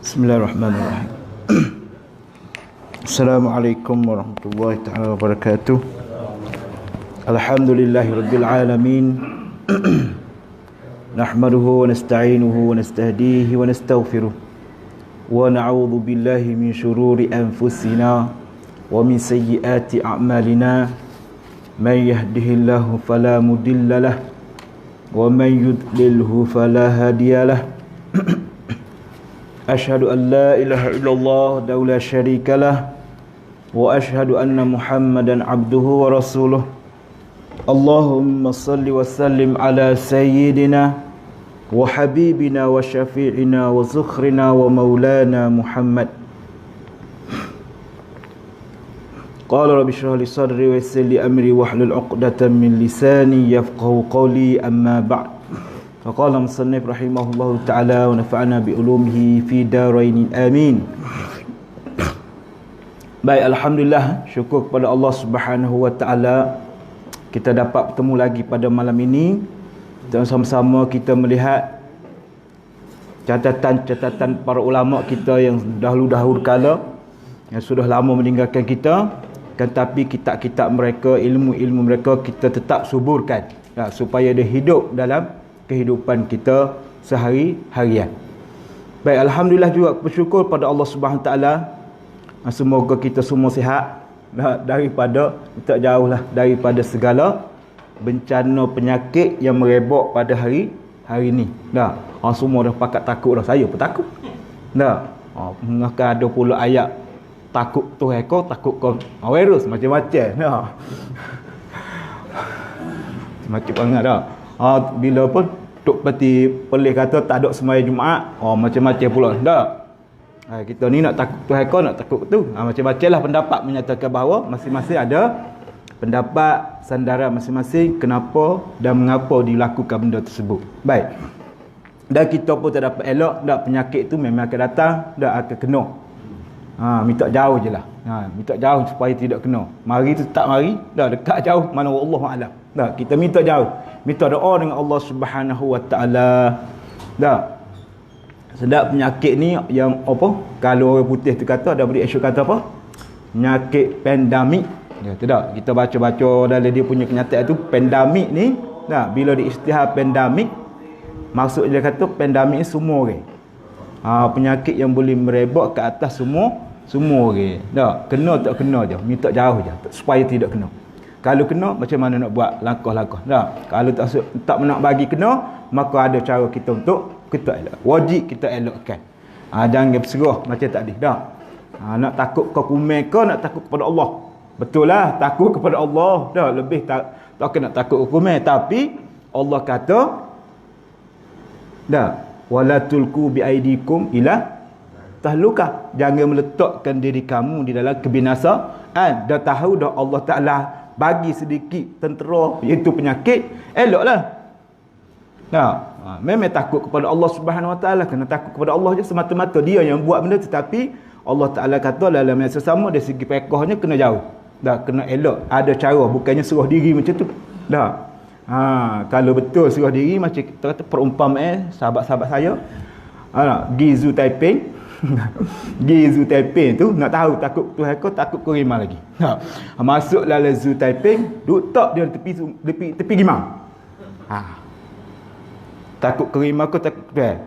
Bismillahirrahmanirrahim. Assalamualaikum warahmatullahi taala wabarakatuh. Alhamdulillahirabbil alamin. Nahmaduhu wa nasta'inuhu wa nastahdihi wa nastaghfiruh. Wa na'udzu billahi min shururi anfusina wa min sayyiati a'malina. Man yahdihillahu fala mudhillalah wa man yudlilhu fala hadiyalah. Asyhadu an la ilaha illallah wahdahu la syarikalah wa asyhadu anna Muhammadan abduhu wa rasuluh. Allahumma salli wa sallim ala sayyidina wa habibina wa syafi'ina wa zukhrina wa maulana Muhammad. Qala rabbi shrah li sadri wa yassir li amri wahlul 'uqdatam min lisani yafqahu qawli, amma ba'd. Faqala musannif rahimahullahu ta'ala wa nafa'ana bi ulumihi fi darain amin. Baik, alhamdulillah, syukur kepada Allah Subhanahu wa taala kita dapat bertemu lagi pada malam ini dan sama-sama kita melihat catatan-catatan para ulama kita yang dahulu-dahulu kala yang sudah lama meninggalkan kita, kan, tapi kitab-kitab mereka, ilmu-ilmu mereka kita tetap suburkan supaya dia hidup dalam kehidupan kita sehari-harian. Baik, alhamdulillah juga bersyukur pada Allah Subhanahu taala. Semoga kita semua sihat daripada tak jauhlah daripada segala bencana penyakit yang merebak pada hari ini. Dah, semua dah pakat takut dah. Saya pun takut. Dah. Maka ada pula ayat takut tu ekor, takut kau virus macam-macam. Dah. Macam banget dah. Bila pun Tok Peti Pelih kata tak ada sembahyang Jumaat, macam-macam pula. Dah. Kita ni nak takut Tuhan kau, nak takut tu. Macam-macam lah pendapat menyatakan bahawa masing-masing ada pendapat sandaran masing-masing kenapa dan mengapa dilakukan benda tersebut. Baik. Dan kita pun tak dapat elok dak penyakit tu memang akan datang, dak akan kena. Minta jauh je lah. Minta jauh supaya tidak kena. Mari tu tak mari, dah dekat jauh mana Allah alam. Dah, kita minta jauh. Minta doa dengan Allah Subhanahu wa taala. Dah. Sedap penyakit ni yang apa? Kalau orang putih tu kata, ada beri isu kata apa? Penyakit pandemik. Ya, tidak. Kita baca-baca dalam dia punya kenyataan tu, pandemik ni, dah, bila diisytihar pandemik, maksud dia kata pandemik ni semua orang. Penyakit yang boleh merebak ke atas semua orang. Dah, kena tak kena je, minta jauh je supaya tidak kena. Kalau kena, macam mana nak buat langkah-langkah. Dah, kalau tak nak bagi kena, maka ada cara kita untuk kita elak. Wajib kita elakkan. Jangan berserah macam tadi. Dah. Nak takut ke kumel ke, nak takut kepada Allah. Betul lah, takut kepada Allah. Dah, lebih tak nak takut ke kumel. Tapi Allah kata, dah, wala tulku bi aidikum ila tahlukah. Jangan meletakkan diri kamu di dalam kebinasaan. Dah tahu dah Allah Taala bagi sedikit tentera iaitu penyakit, eloklah. Memang takut kepada Allah Subhanahu wa taala, kena takut kepada Allah je semata-mata. Dia yang buat benda, tetapi Allah Taala kata dalam yang sesama dari segi fiqahnya kena jauh. Dah, kena elok. Ada cara, bukannya serah diri macam tu. Dah. Kalau betul serah diri macam kita kata perumpamaan sahabat-sahabat saya, Gizu Taiping. Gizu Taiping tu nak tahu takut Tuhan kau, takut korima lagi. Masuk dalam Zoo Taiping, duduk tak dia tepi rimau. Takut korima kau, takut Tuhan.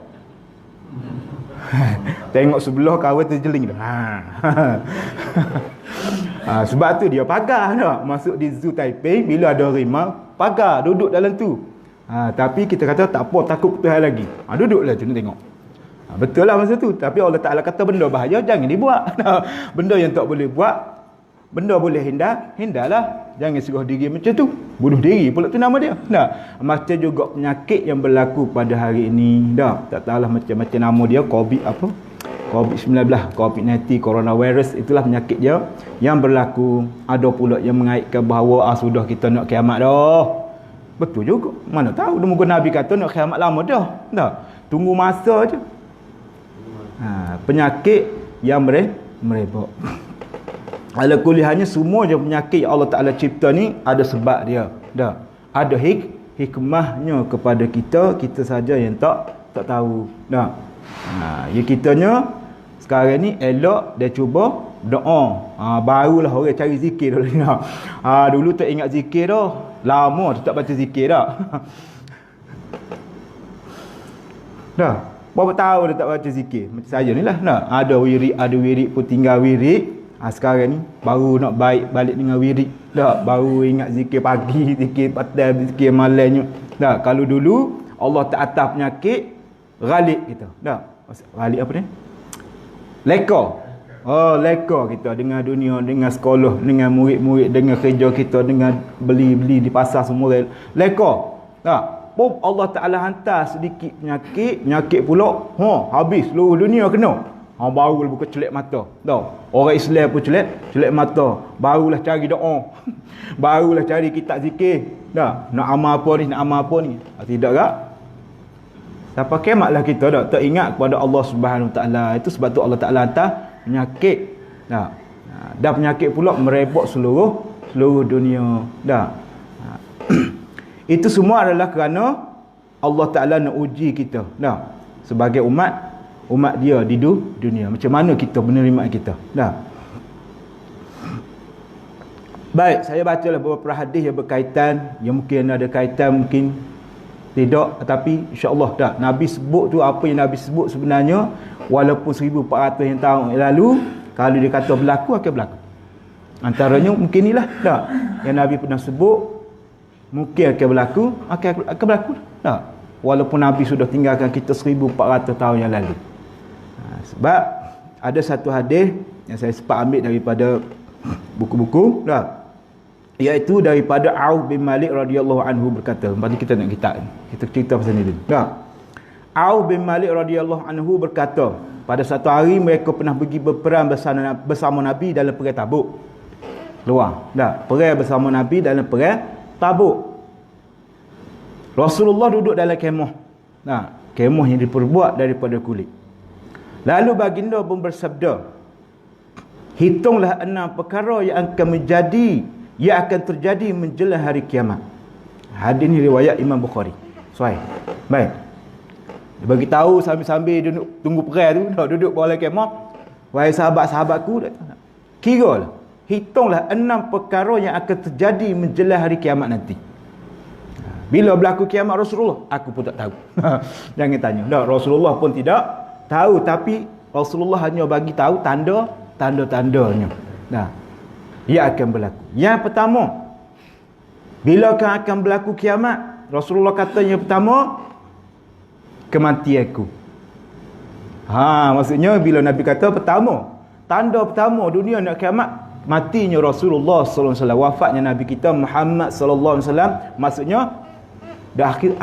Tengok sebelah kawan terjeling dah. Sebab tu dia pagar tak? Masuk di Zoo Taiping, bila ada rimau, pagar duduk dalam tu. Tapi kita kata tak apa, takut Tuhan lagi. Duduklah tu nak tengok. Betul lah masa tu. Tapi Allah Ta'ala kata benda bahaya jangan dibuat. Benda yang tak boleh buat, benda boleh hindarlah. Jangan suruh diri macam tu. Bunuh diri pula tu nama dia. Nah, macam juga penyakit yang berlaku pada hari ini. Dah, tak tahulah macam-macam nama dia, COVID-19, COVID-19, coronavirus, itulah penyakit dia yang berlaku. Ada pula yang mengaitkan bahawa sudah kita nak kiamat dah. Betul juga. Mana tahu muka Nabi kata nak kiamat lama dah. Tunggu masa je. Penyakit yang merebak. Ala kulihannya semua je penyakit yang Allah Ta'ala cipta ni ada sebab dia. Ada hikmahnya kepada kita saja yang tak tahu. Ya kitanya sekarang ni elok dia cuba doa. Barulah orang cari zikir dulu. Dulu tak ingat zikir dah. Lama tu tak baca zikir dah. Berapa tahun dia tak baca zikir. Macam saya ni lah. Ada wirid pun tinggal wirid. Sekarang ni baru nak balik dengan wirid. Baru ingat zikir pagi, zikir petang, zikir malamnya. Kalau dulu Allah tak atas penyakit ghalib kita. Ghalib apa ni? Leka. Leka kita dengan dunia, dengan sekolah, dengan murid-murid, dengan kerja kita, dengan beli-beli di pasar semua. Leka. Pop Allah Ta'ala hantar sedikit penyakit pula. Habis seluruh dunia kena. Barulah buka celek mata. Orang Islam pun celek mata. Barulah cari doa. Barulah cari kitab zikir. Nak amal apa ni? Tidak tak? Sampai kiamatlah kita tak ingat kepada Allah Subhanahu Wa Taala. Itu sebab tu Allah Taala hantar penyakit. Dan penyakit pula merebak seluruh dunia. Itu semua adalah kerana Allah Ta'ala nak uji kita. Sebagai umat dia di dunia. Macam mana kita menerima kita. Baik, saya bacalah beberapa hadis yang berkaitan. Yang mungkin ada kaitan, mungkin tidak. Tapi insya-Allah Nabi sebut tu apa yang Nabi sebut sebenarnya. Walaupun 1400 yang tahun yang lalu, kalau dia kata berlaku, akan berlaku. Antaranya mungkin inilah yang Nabi pernah sebut. Mungkin akan berlaku, akan berlaku. Walaupun Nabi sudah tinggalkan kita 1400 tahun yang lalu. Sebab ada satu hadis yang saya sempat ambil daripada buku-buku, iaitu daripada Auf bin Malik radhiyallahu anhu berkata. Lepas ni kita nak kita cerita pasal ni dulu. Auf bin Malik radhiyallahu anhu berkata, pada satu hari mereka pernah pergi berperang bersama Nabi dalam perang Tabuk. Perang bersama Nabi dalam perang Tabuk. Rasulullah duduk dalam kemah. Kemah yang diperbuat daripada kulit. Lalu baginda pun bersabda, hitunglah 6 perkara yang akan terjadi menjelang hari kiamat. Hadis ni riwayat Imam Bukhari. Sahih. Baik. Dia bagi tahu sambil-sambil duduk tunggu perang tu, duduk bawah kemah. Wahai sahabat-sahabatku, kiralah, hitunglah 6 perkara yang akan terjadi menjelang hari kiamat nanti. Bila berlaku kiamat Rasulullah? Aku pun tak tahu. Jangan tanya. Rasulullah pun tidak tahu, tapi Rasulullah hanya bagi tahu tanda-tandanya. Ia akan berlaku. Yang pertama, bilakah akan berlaku kiamat? Rasulullah kata yang pertama, kematianku. Maksudnya bila Nabi kata pertama, tanda pertama dunia nak kiamat, matinya Rasulullah sallallahu alaihi wasallam, wafatnya Nabi kita Muhammad sallallahu alaihi wasallam. Maksudnya dah akhir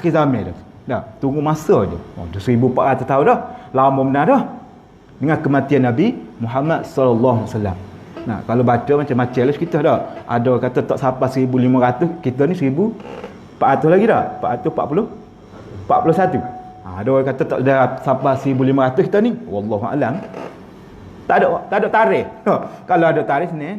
zaman dah. Tunggu masa je. Dah 1400 tahun dah. Lama benar dah. Dengan kematian Nabi Muhammad sallallahu alaihi wasallam. Kalau baca macam-macam lah kita dah. Ada kata tak sampai 1500, kita ni 1400 lagi dah. 41. Ada orang kata tak dah sampai 1500 kita ni. Wallahu alam. Tak ada tarikh. Kalau ada tarikh ni.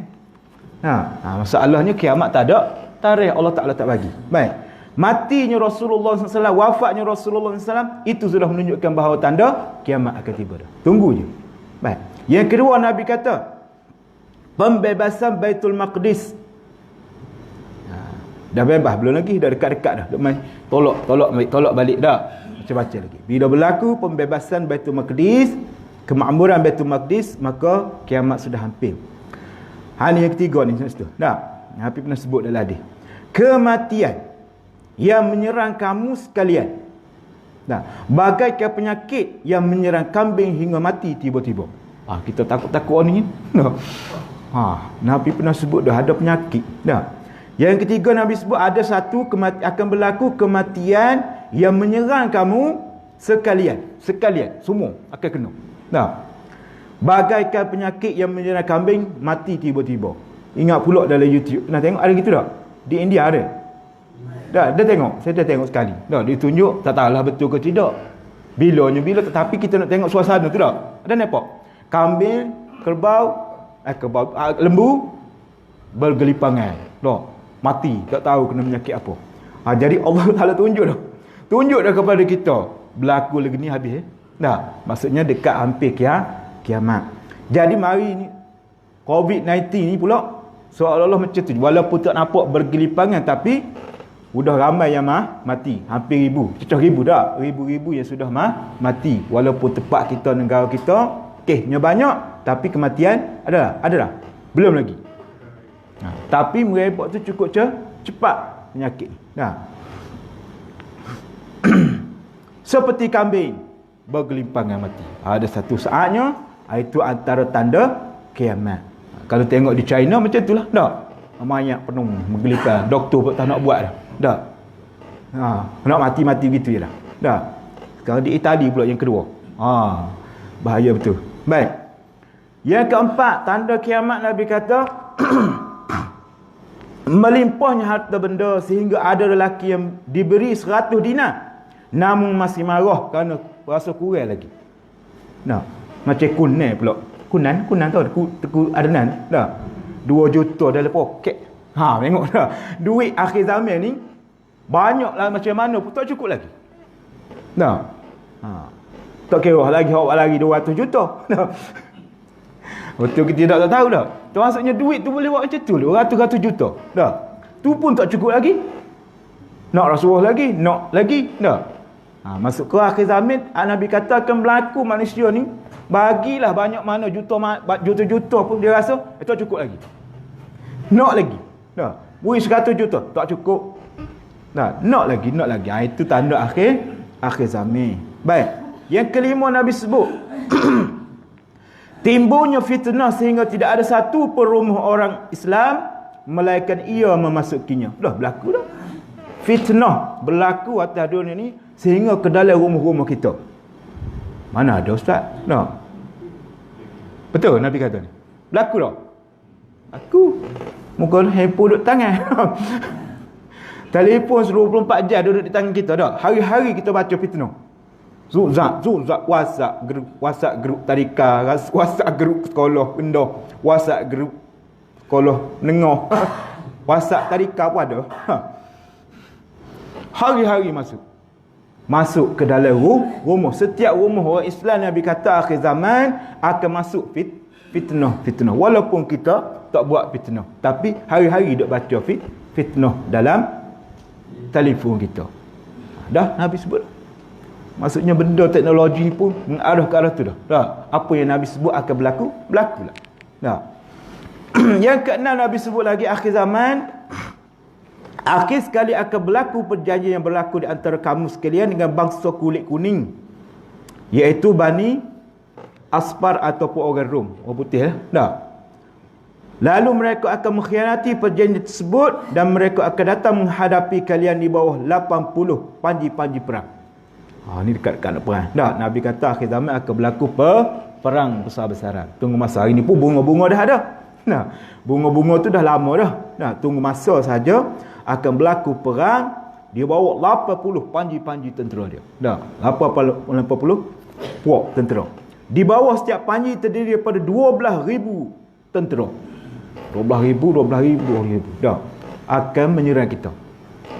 Masalahnya kiamat tak ada tarikh, Allah Taala tak bagi. Baik. Matinya Rasulullah SAW, wafatnya Rasulullah SAW, itu sudah menunjukkan bahawa tanda kiamat akan tiba dah. Tunggu je. Baik. Yang kedua Nabi kata, pembebasan Baitul Maqdis. Dah bebas belum lagi, dah dekat-dekat dah. Duk main tolak balik dah. Baca-baca lagi. Bila berlaku pembebasan Baitul Maqdis, kemakmuran Baitul Maqdis, maka kiamat sudah hampir. Hal yang ketiga ni situ. Nabi pernah sebut dalam hadis. Kematian yang menyerang kamu sekalian. Bagaikan penyakit yang menyerang kambing hingga mati tiba-tiba. Kita takut-takut ni. Nabi pernah sebut dah ada penyakit. Yang ketiga Nabi sebut ada satu akan berlaku kematian yang menyerang kamu sekalian semua akan kena. Bagaikan penyakit yang menyerang kambing mati tiba-tiba. Ingat pula dalam YouTube pernah tengok ada gitu tak? Di India ada. Dah tengok. Saya dah tengok sekali. Ditunjuk, tak tahulah betul ke tidak. Bila tetapi kita nak tengok suasana tu tak? Ada nampak? Kambing, kerbau, lembu bergelipangan. Mati, tak tahu kena penyakit apa. Jadi Allah Taala tunjuk dah kepada kita. Berlaku lagi ni habis. Maksudnya dekat hampir kiamat. Jadi mari ni COVID-19 ni pula seolah-olah macam tu. Walaupun tak nampak bergelipangan tapi sudah ramai yang mati. Hampir ribu yang sudah mati. Walaupun tempat kita, negara kita kesnya banyak tapi kematian ada belum lagi. Tapi merebak tu cukup cepat penyakit. Seperti kambing bergelimpangan mati. Ada satu saatnya itu antara tanda kiamat. Kalau tengok di China macam itulah. Mayat penuh bergelimpang. Doktor pun tak nak buat dah. Nak mati-mati gitu je dah. Sekarang di Itali pula yang kedua. Bahaya betul. Baik. Yang keempat tanda kiamat Nabi kata melimpahnya harta benda sehingga ada lelaki yang diberi 100 dinar namun masih marah kerana rasa kurang lagi. Macam kunan pula. Kunan tahu adenan 2 juta dalam poket. Tengok duit akhir zaman ni banyaklah macam mana pun tak cukup lagi. Tak kira lagi awak lagi 200 juta. Betul ke tidak tak tahu dah. Maksudnya duit tu boleh buat macam tu, ratus-ratus juta. Tu pun tak cukup lagi. Nak Rasulullah lagi, nak lagi. Masuk ke akhir zaman, Nabi kata akan berlaku manusia ni bagilah banyak mana juta-juta pun dia rasa tak cukup lagi. Nak lagi. Beri 100 juta tak cukup. Nak lagi. Itu tanda akhir zaman. Baik. Yang kelima Nabi sebut timbulnya fitnah sehingga tidak ada satu pun rumah orang Islam melainkan ia memasukinya. Berlaku dah. Fitnah berlaku atas dunia ni sehingga ke dalam rumah-rumah kita. Mana ada ustaz? Betul Nabi kata ni. Berlaku dah. Aku muka handphone duduk tangan. Telefon 24 jam duduk di tangan kita dah. Hari-hari kita baca fitnah. Zuzak, WhatsApp grup tadika, WhatsApp grup sekolah rendah, WhatsApp grup sekolah menengah, WhatsApp tadika pun ada. Hari-hari masuk ke dalam rumah. Setiap rumah orang Islam Nabi kata akhir zaman akan masuk fitnah. Walaupun kita tak buat fitnah, tapi hari-hari duk baca fitnah dalam telefon kita. Dah Nabi sebut. Maksudnya benda teknologi ni pun mengarah ke arah tu dah. Apa yang Nabi sebut akan berlakulah. Yang keenam Nabi sebut lagi akhir zaman. Akhir sekali akan berlaku perjanjian yang berlaku di antara kamu sekalian dengan bangsa kulit kuning, iaitu Bani Aspar ataupun orang Rom, orang putih Lalu mereka akan mengkhianati perjanjian tersebut dan mereka akan datang menghadapi kalian di bawah 80 panji-panji perang. Ni dekat-dekat nak perang. Nabi kata akhir zaman akan berlaku perang besar-besaran. Tunggu masa. Hari ni pun bunga-bunga dah ada. Bunga-bunga tu dah lama dah. Tunggu masa saja akan berlaku perang. Dia bawa 80 panji-panji tentera dia. 80 puak tentera. Di bawah setiap panji terdiri daripada 12,000 tentera. 12,000. Akan menyerang kita.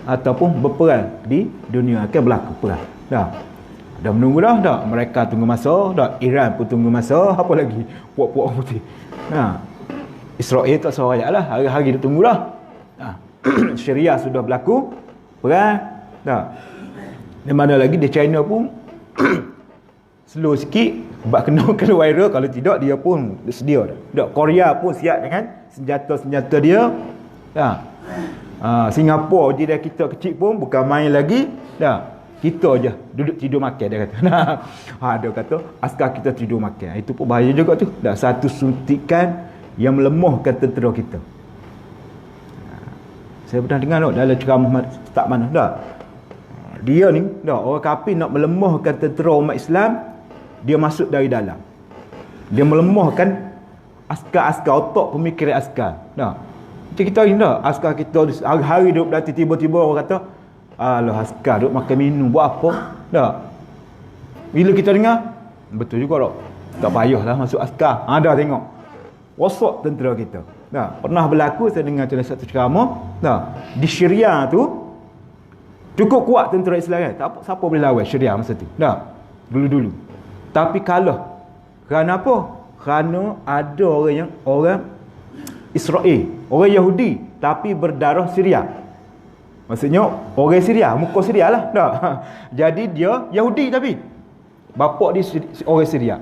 Ataupun berperang di dunia akan berlaku perang. Dah menunggu dah. Mereka tunggu masa Iran pun tunggu masa. Apa lagi puak-puak putih. Israel tak soraya lah. Hari-hari dia tunggu dah. Syria sudah berlaku perang dan mana lagi di China pun slow sikit sebab kena viral. Kalau tidak dia pun sedia dah. Korea pun siap dengan senjata-senjata dia Singapura je dah kita kecil pun bukan main lagi Kita je duduk tidur makan, dia kata. Dia kata askar kita tidur makan. Itu pun bahaya juga tu. Dah satu suntikan yang melemahkan tentera kita. Saya pernah dengar dalam ceramah tak mana dah. Dia ni orang kafir nak melemahkan tentera umat Islam, dia masuk dari dalam. Dia melemahkan askar-askar, otak pemikiran askar. Macam kita ni askar kita hari-hari duduk berlatih, tiba-tiba orang kata, alah askar duduk makan minum buat apa? Bila kita dengar, betul juga tak payahlah masuk askar. Dah tengok rosak tentera kita. Pernah berlaku, saya dengar satu ceramah, di Syria tu cukup kuat tentera Islam kan. Tak apa, siapa boleh lawan Syria masa tu. Dulu-dulu. Tapi kalah. Kerana apa? Kerana ada orang Israel, orang Yahudi tapi berdarah Syria. Maksudnya orang Syria, muka Syria lah. Jadi dia Yahudi tapi bapak dia orang Syria.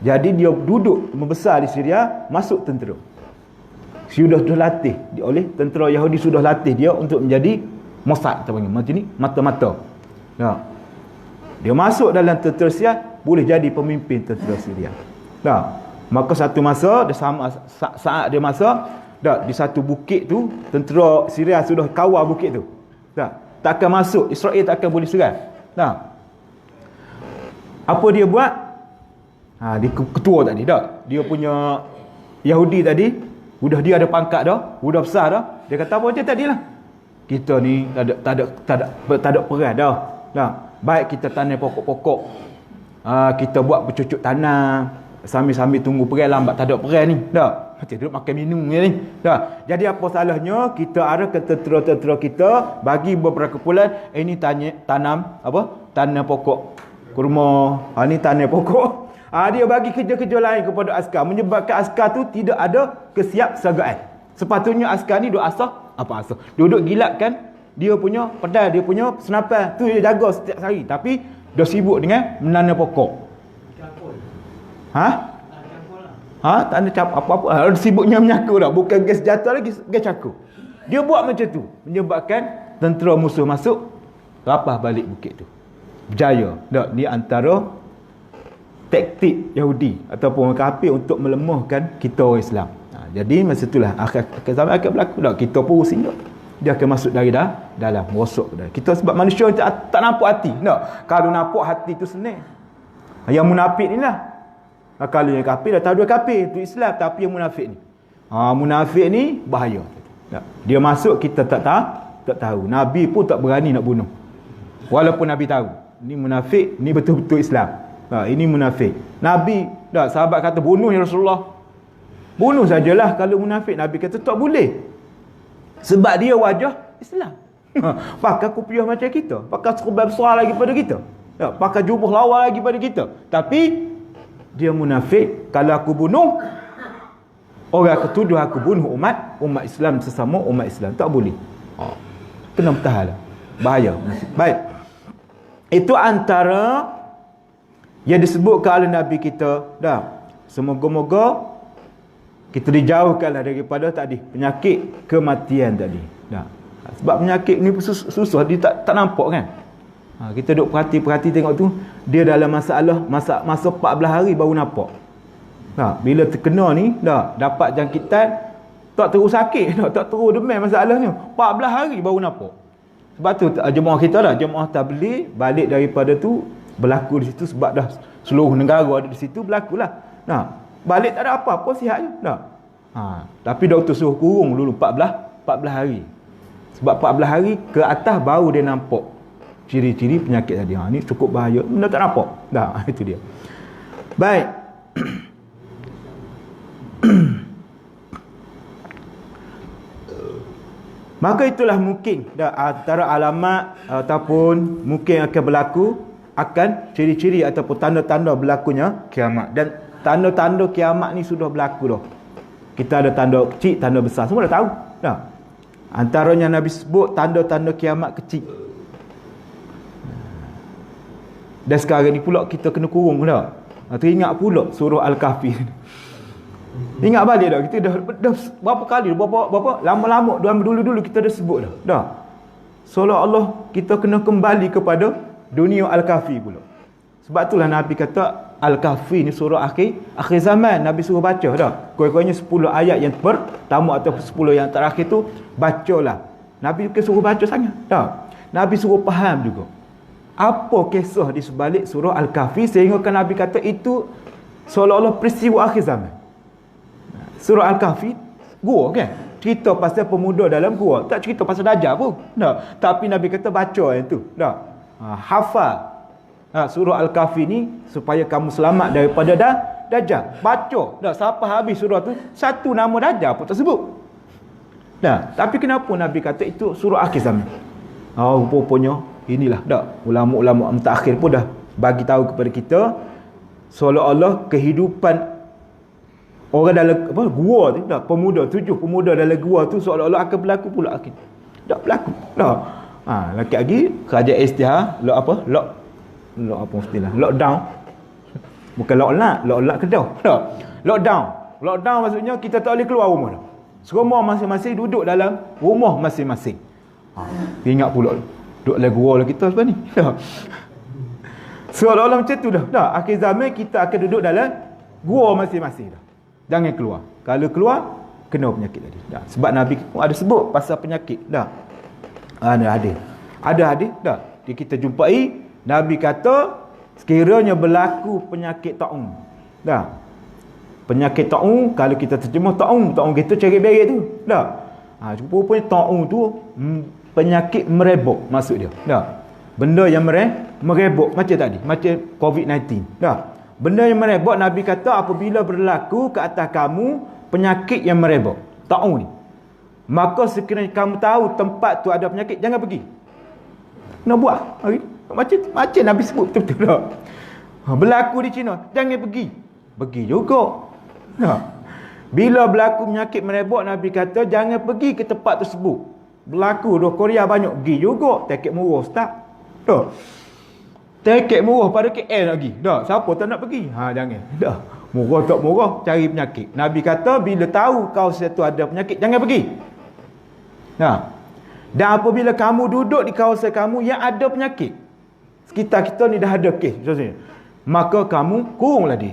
Jadi dia duduk membesar di Syria, masuk tentera. Sudah latih oleh tentera Yahudi, sudah latih dia untuk menjadi Mossad, kita panggil macam ni, mata-mata. Dia masuk dalam tentera Syria, boleh jadi pemimpin tentera Syria. Maka satu masa saat dia masa di satu bukit tu, tentera Syria sudah kawal bukit tu. Takkan masuk, Israel takkan boleh serang. Apa dia buat? Dia ketua tadi dia punya Yahudi tadi, sudah dia ada pangkat dah, sudah besar dah. Dia kata apa macam tadilah. Kita ni tak ada perang dah. Baik kita tanam pokok-pokok. Kita buat bercucuk tanam sambil-sambil tunggu perang, lambat tak ada perang ni. Macam duduk makan minum ni. Jadi apa salahnya kita arahkan tentera-tentera kita bagi beberapa bulan, ini tanam pokok kurma, ni tanam pokok. Dia bagi kerja-kerja lain kepada askar, menyebabkan askar tu tidak ada kesiapsiagaan. Sepatutnya askar ni duk asah duduk gilatkan dia punya pedal, dia punya senapan tu dia jaga setiap hari, tapi dia sibuk dengan menanam pokok. Tak ada apa-apa. Sibuknya menyaku dah, bukan gas jatuh lagi, gas cakur. Dia buat macam tu, menyebabkan tentera musuh masuk, rapah balik bukit tu. Berjaya. Ni antara taktik Yahudi ataupun orang kafir untuk melemahkan kita orang Islam. Jadi masa itulah akhir zaman akan berlaku kita pun pusing dia akan masuk dari dalam rosok dah. Kita sebab manusia tak nampak hati. Kalau nampak hati tu senang. Yang munafik ni lah. Kalau yang kafir dah tahu dia kafir, tu Islam, tapi yang munafik ni. Munafik ni bahaya. Dia masuk kita tak tahu. Nabi pun tak berani nak bunuh. Walaupun Nabi tahu. Ni munafik, ni betul-betul Islam. Ini munafik. Nabi sahabat kata bunuh ya Rasulullah. Bunuh sajalah kalau munafik. Nabi kata tak boleh. Sebab dia wajah Islam. Pakai kopiah macam kita, pakai serban besar lagi pada kita, pakai jubah lawa lagi pada kita. Tapi dia munafik. Kalau aku bunuh, orang akan tuduh aku bunuh umat Islam, sesama umat Islam. Tak boleh. Kena bertahan. Bahaya. Baik. Itu antara yang disebutkan oleh Nabi kita. Semoga-moga kita dijauhkanlah daripada tadi penyakit kematian tadi. Sebab penyakit ni susah, dia tak nampak kan. Kita duk perhati tengok tu, dia dalam masa 14 hari baru nampak. Bila terkena ni dapat jangkitan, tak terus sakit, tak terus demam masalahnya. 14 hari baru nampak. Sebab tu jemaah kita jemaah tabligh balik daripada tu berlaku di situ, sebab dah seluruh negara ada di situ, berlakulah. Balik tak ada apa-apa, sihat je. Tapi doktor suruh kurung dulu 14 hari. Sebab 14 hari ke atas baru dia nampak ciri-ciri penyakit tadi. Ni cukup bahaya. Benda tak nampak. Itu dia. Baik. Maka itulah mungkin antara alamat ataupun mungkin akan berlaku, akan ciri-ciri ataupun tanda-tanda berlakunya kiamat. Dan tanda-tanda kiamat ni sudah berlaku dah. Kita ada tanda kecil, tanda besar, semua dah tahu. Antaranya Nabi sebut tanda-tanda kiamat kecil. Dan sekarang ni pula kita kena kurung dah. Teringat pula surah Al-Kahfi. Ingat balik dah, kita dah berapa kali, berapa lama-lama dulu kita dah sebut dah. seolah-olah kita kena kembali kepada dunia Al-Kahfi pula. Sebab itulah Nabi kata Al-Kahfi ni surah akhir zaman. Nabi suruh baca dah. Kurang-kurangnya 10 ayat yang pertama atau 10 yang terakhir tu bacalah. Nabi suruh baca sangat. Dah. Nabi suruh faham juga apa kisah di sebalik surah Al-Kahfi, sehingga kan Nabi kata itu seolah-olah peristiwa akhir zaman. Surah Al-Kahfi gua kan, cerita pasal pemuda dalam gua, tak cerita pasal Dajjal pun. Dah. Tapi Nabi kata baca yang tu. Dah. Hafal surah Al-Kahfi ni supaya kamu selamat daripada Dajjal. Baca. Dah, siapa habis surah tu, satu nama Dajjal pun tersebut. Dah, tapi kenapa Nabi kata itu surah akhir zaman? Rupanya inilah dah ulama-ulama mutakhir pun dah bagi tahu kepada kita seolah-olah kehidupan orang dalam gua tu, dah, tujuh pemuda dalam gua tu seolah-olah akan berlaku pula akhir. Tak berlaku. Dah. Lagi kerajaan Istihar lockdown. Bukan lockdown kedah. Lockdown maksudnya kita tak boleh keluar rumah dah. Semua masing-masing duduk dalam rumah masing-masing. Ingat pula duduk dalam gua lah kita sebab ni. Seolah-olah macam tu dah. Akhir zaman kita akan duduk dalam gua masing-masing dah. Jangan keluar. Kalau keluar kena penyakit tadi. Dah. Sebab Nabi ada sebut pasal penyakit dah. Ada hadis dah. Kita jumpai Nabi kata sekiranya berlaku penyakit taun. Dah. Penyakit taun, kalau kita terjemah taun kita cari berik tu. Dah. Rupanya taun tu penyakit merebak maksud dia. Dah. Benda yang merebak macam tadi, macam COVID-19. Dah. Benda yang merebak, Nabi kata apabila berlaku ke atas kamu penyakit yang merebak, taun ni, maka sekiranya kamu tahu tempat tu ada penyakit, jangan pergi. Kena buat. Macam Nabi sebut betul-betul dah. Berlaku di China, jangan pergi. Pergi juga. Bila berlaku penyakit merebak, Nabi kata jangan pergi ke tempat tersebut. Berlaku di Korea banyak, pergi juga. Tiket murah start. Dah. Tiket murah pada KL lagi. Dah, siapa tak nak pergi? Jangan. Dah. Murah tak murah, cari penyakit. Nabi kata bila tahu kau situ ada penyakit, jangan pergi. Dan apabila kamu duduk di kawasan kamu yang ada penyakit, sekitar kita ni dah ada kes, maka kamu kurunglah diri.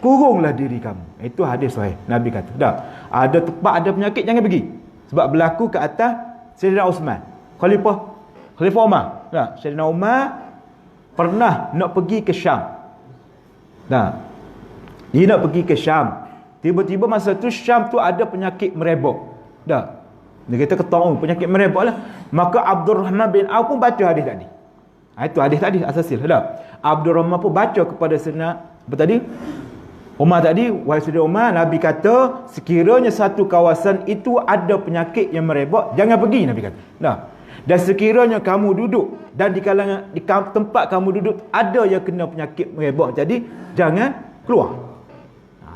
Kurunglah diri kamu. Itu hadis sahih. Nabi kata, dah, ada tempat ada penyakit jangan pergi. Sebab berlaku ke atas Sayyidina Uthman, Khalifah Umar. Dah, Sayyidina Umar pernah nak pergi ke Syam. Dah. Dia nak pergi ke Syam. Tiba-tiba masa tu Syam tu ada penyakit merebak. Dah. Dia kata ketahui penyakit merebak lah. Maka Abdurrahman bin Auf pun baca hadis tadi. Itu hadis tadi asasil. Dah. Abdurrahman pun baca kepada Sayyidina Umar tadi, wahai Sayyidina Umar, Nabi kata sekiranya satu kawasan itu ada penyakit yang merebak, jangan pergi, Nabi kata. Dah. Dan sekiranya kamu duduk dan di tempat kamu duduk ada yang kena penyakit merebak, jadi jangan keluar.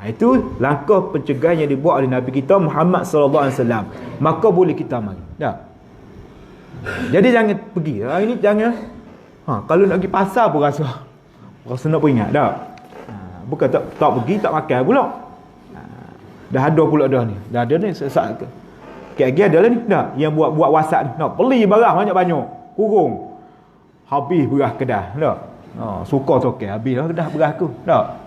Itu langkah pencegahan yang dibuat oleh Nabi kita Muhammad sallallahu alaihi wasallam. Maka boleh kita mari. Dah. Jadi jangan pergi. Ini jangan. Kalau nak pergi pasar pun rasa nak peringat dah. Bukan tak pergi tak makan pula. Dah ada pula dah ni. Dah ada ni sesak ke. KG ada lah ni dah. Yang buat WhatsApp ni. Nak beli barang banyak-banyak. Kurung. Habis beras kedah. Dah. Suka tokek habis dah kedah beras aku. Dah.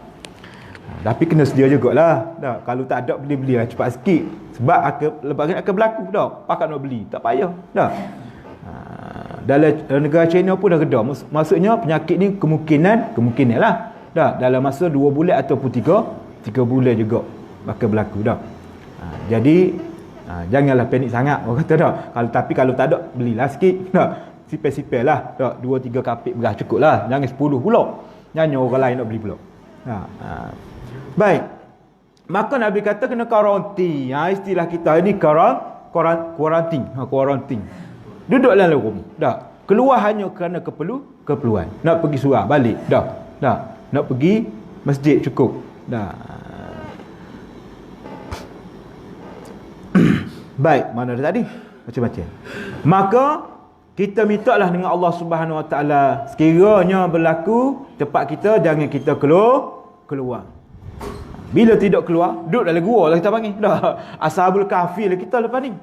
Tapi kena sedia jugalah. Dah. Kalau tak ada beli-beli lah cepat sikit. Sebab lebaran akan berlaku dah. Pakat nak beli. Tak payah. Dah. Dalam negara China pun dah reda. Maksudnya penyakit ni kemungkinan lah. Dah. Dalam masa 2 bulan ataupun 3 bulan juga akan berlaku dah. Jadi janganlah panik sangat. Orang kata dah. Kalau tak ada belilah sikit. Dah. Sipel-sipel lah. Dah. 2-3 kapit beras cukup lah. Jangan 10 pula. Jangan orang lain nak beli pula. Baik. Maka Nabi kata kena karantin. Istilah kita ini karantin. Karantin. Duduk dalam rumah. Dah. Keluar hanya kerana keperluan. Nak pergi surau balik. Dah. Nak pergi masjid cukup. Dah. Baik, mana dah tadi? Macam-macam. Maka kita mintalah dengan Allah Subhanahu Wa Taala sekiranya berlaku tempat kita jangan kita keluar. Bila tidak keluar, duduk dalam gua lah kita panggil. Dah. Ashabul Kahfi lah kita lepas ni.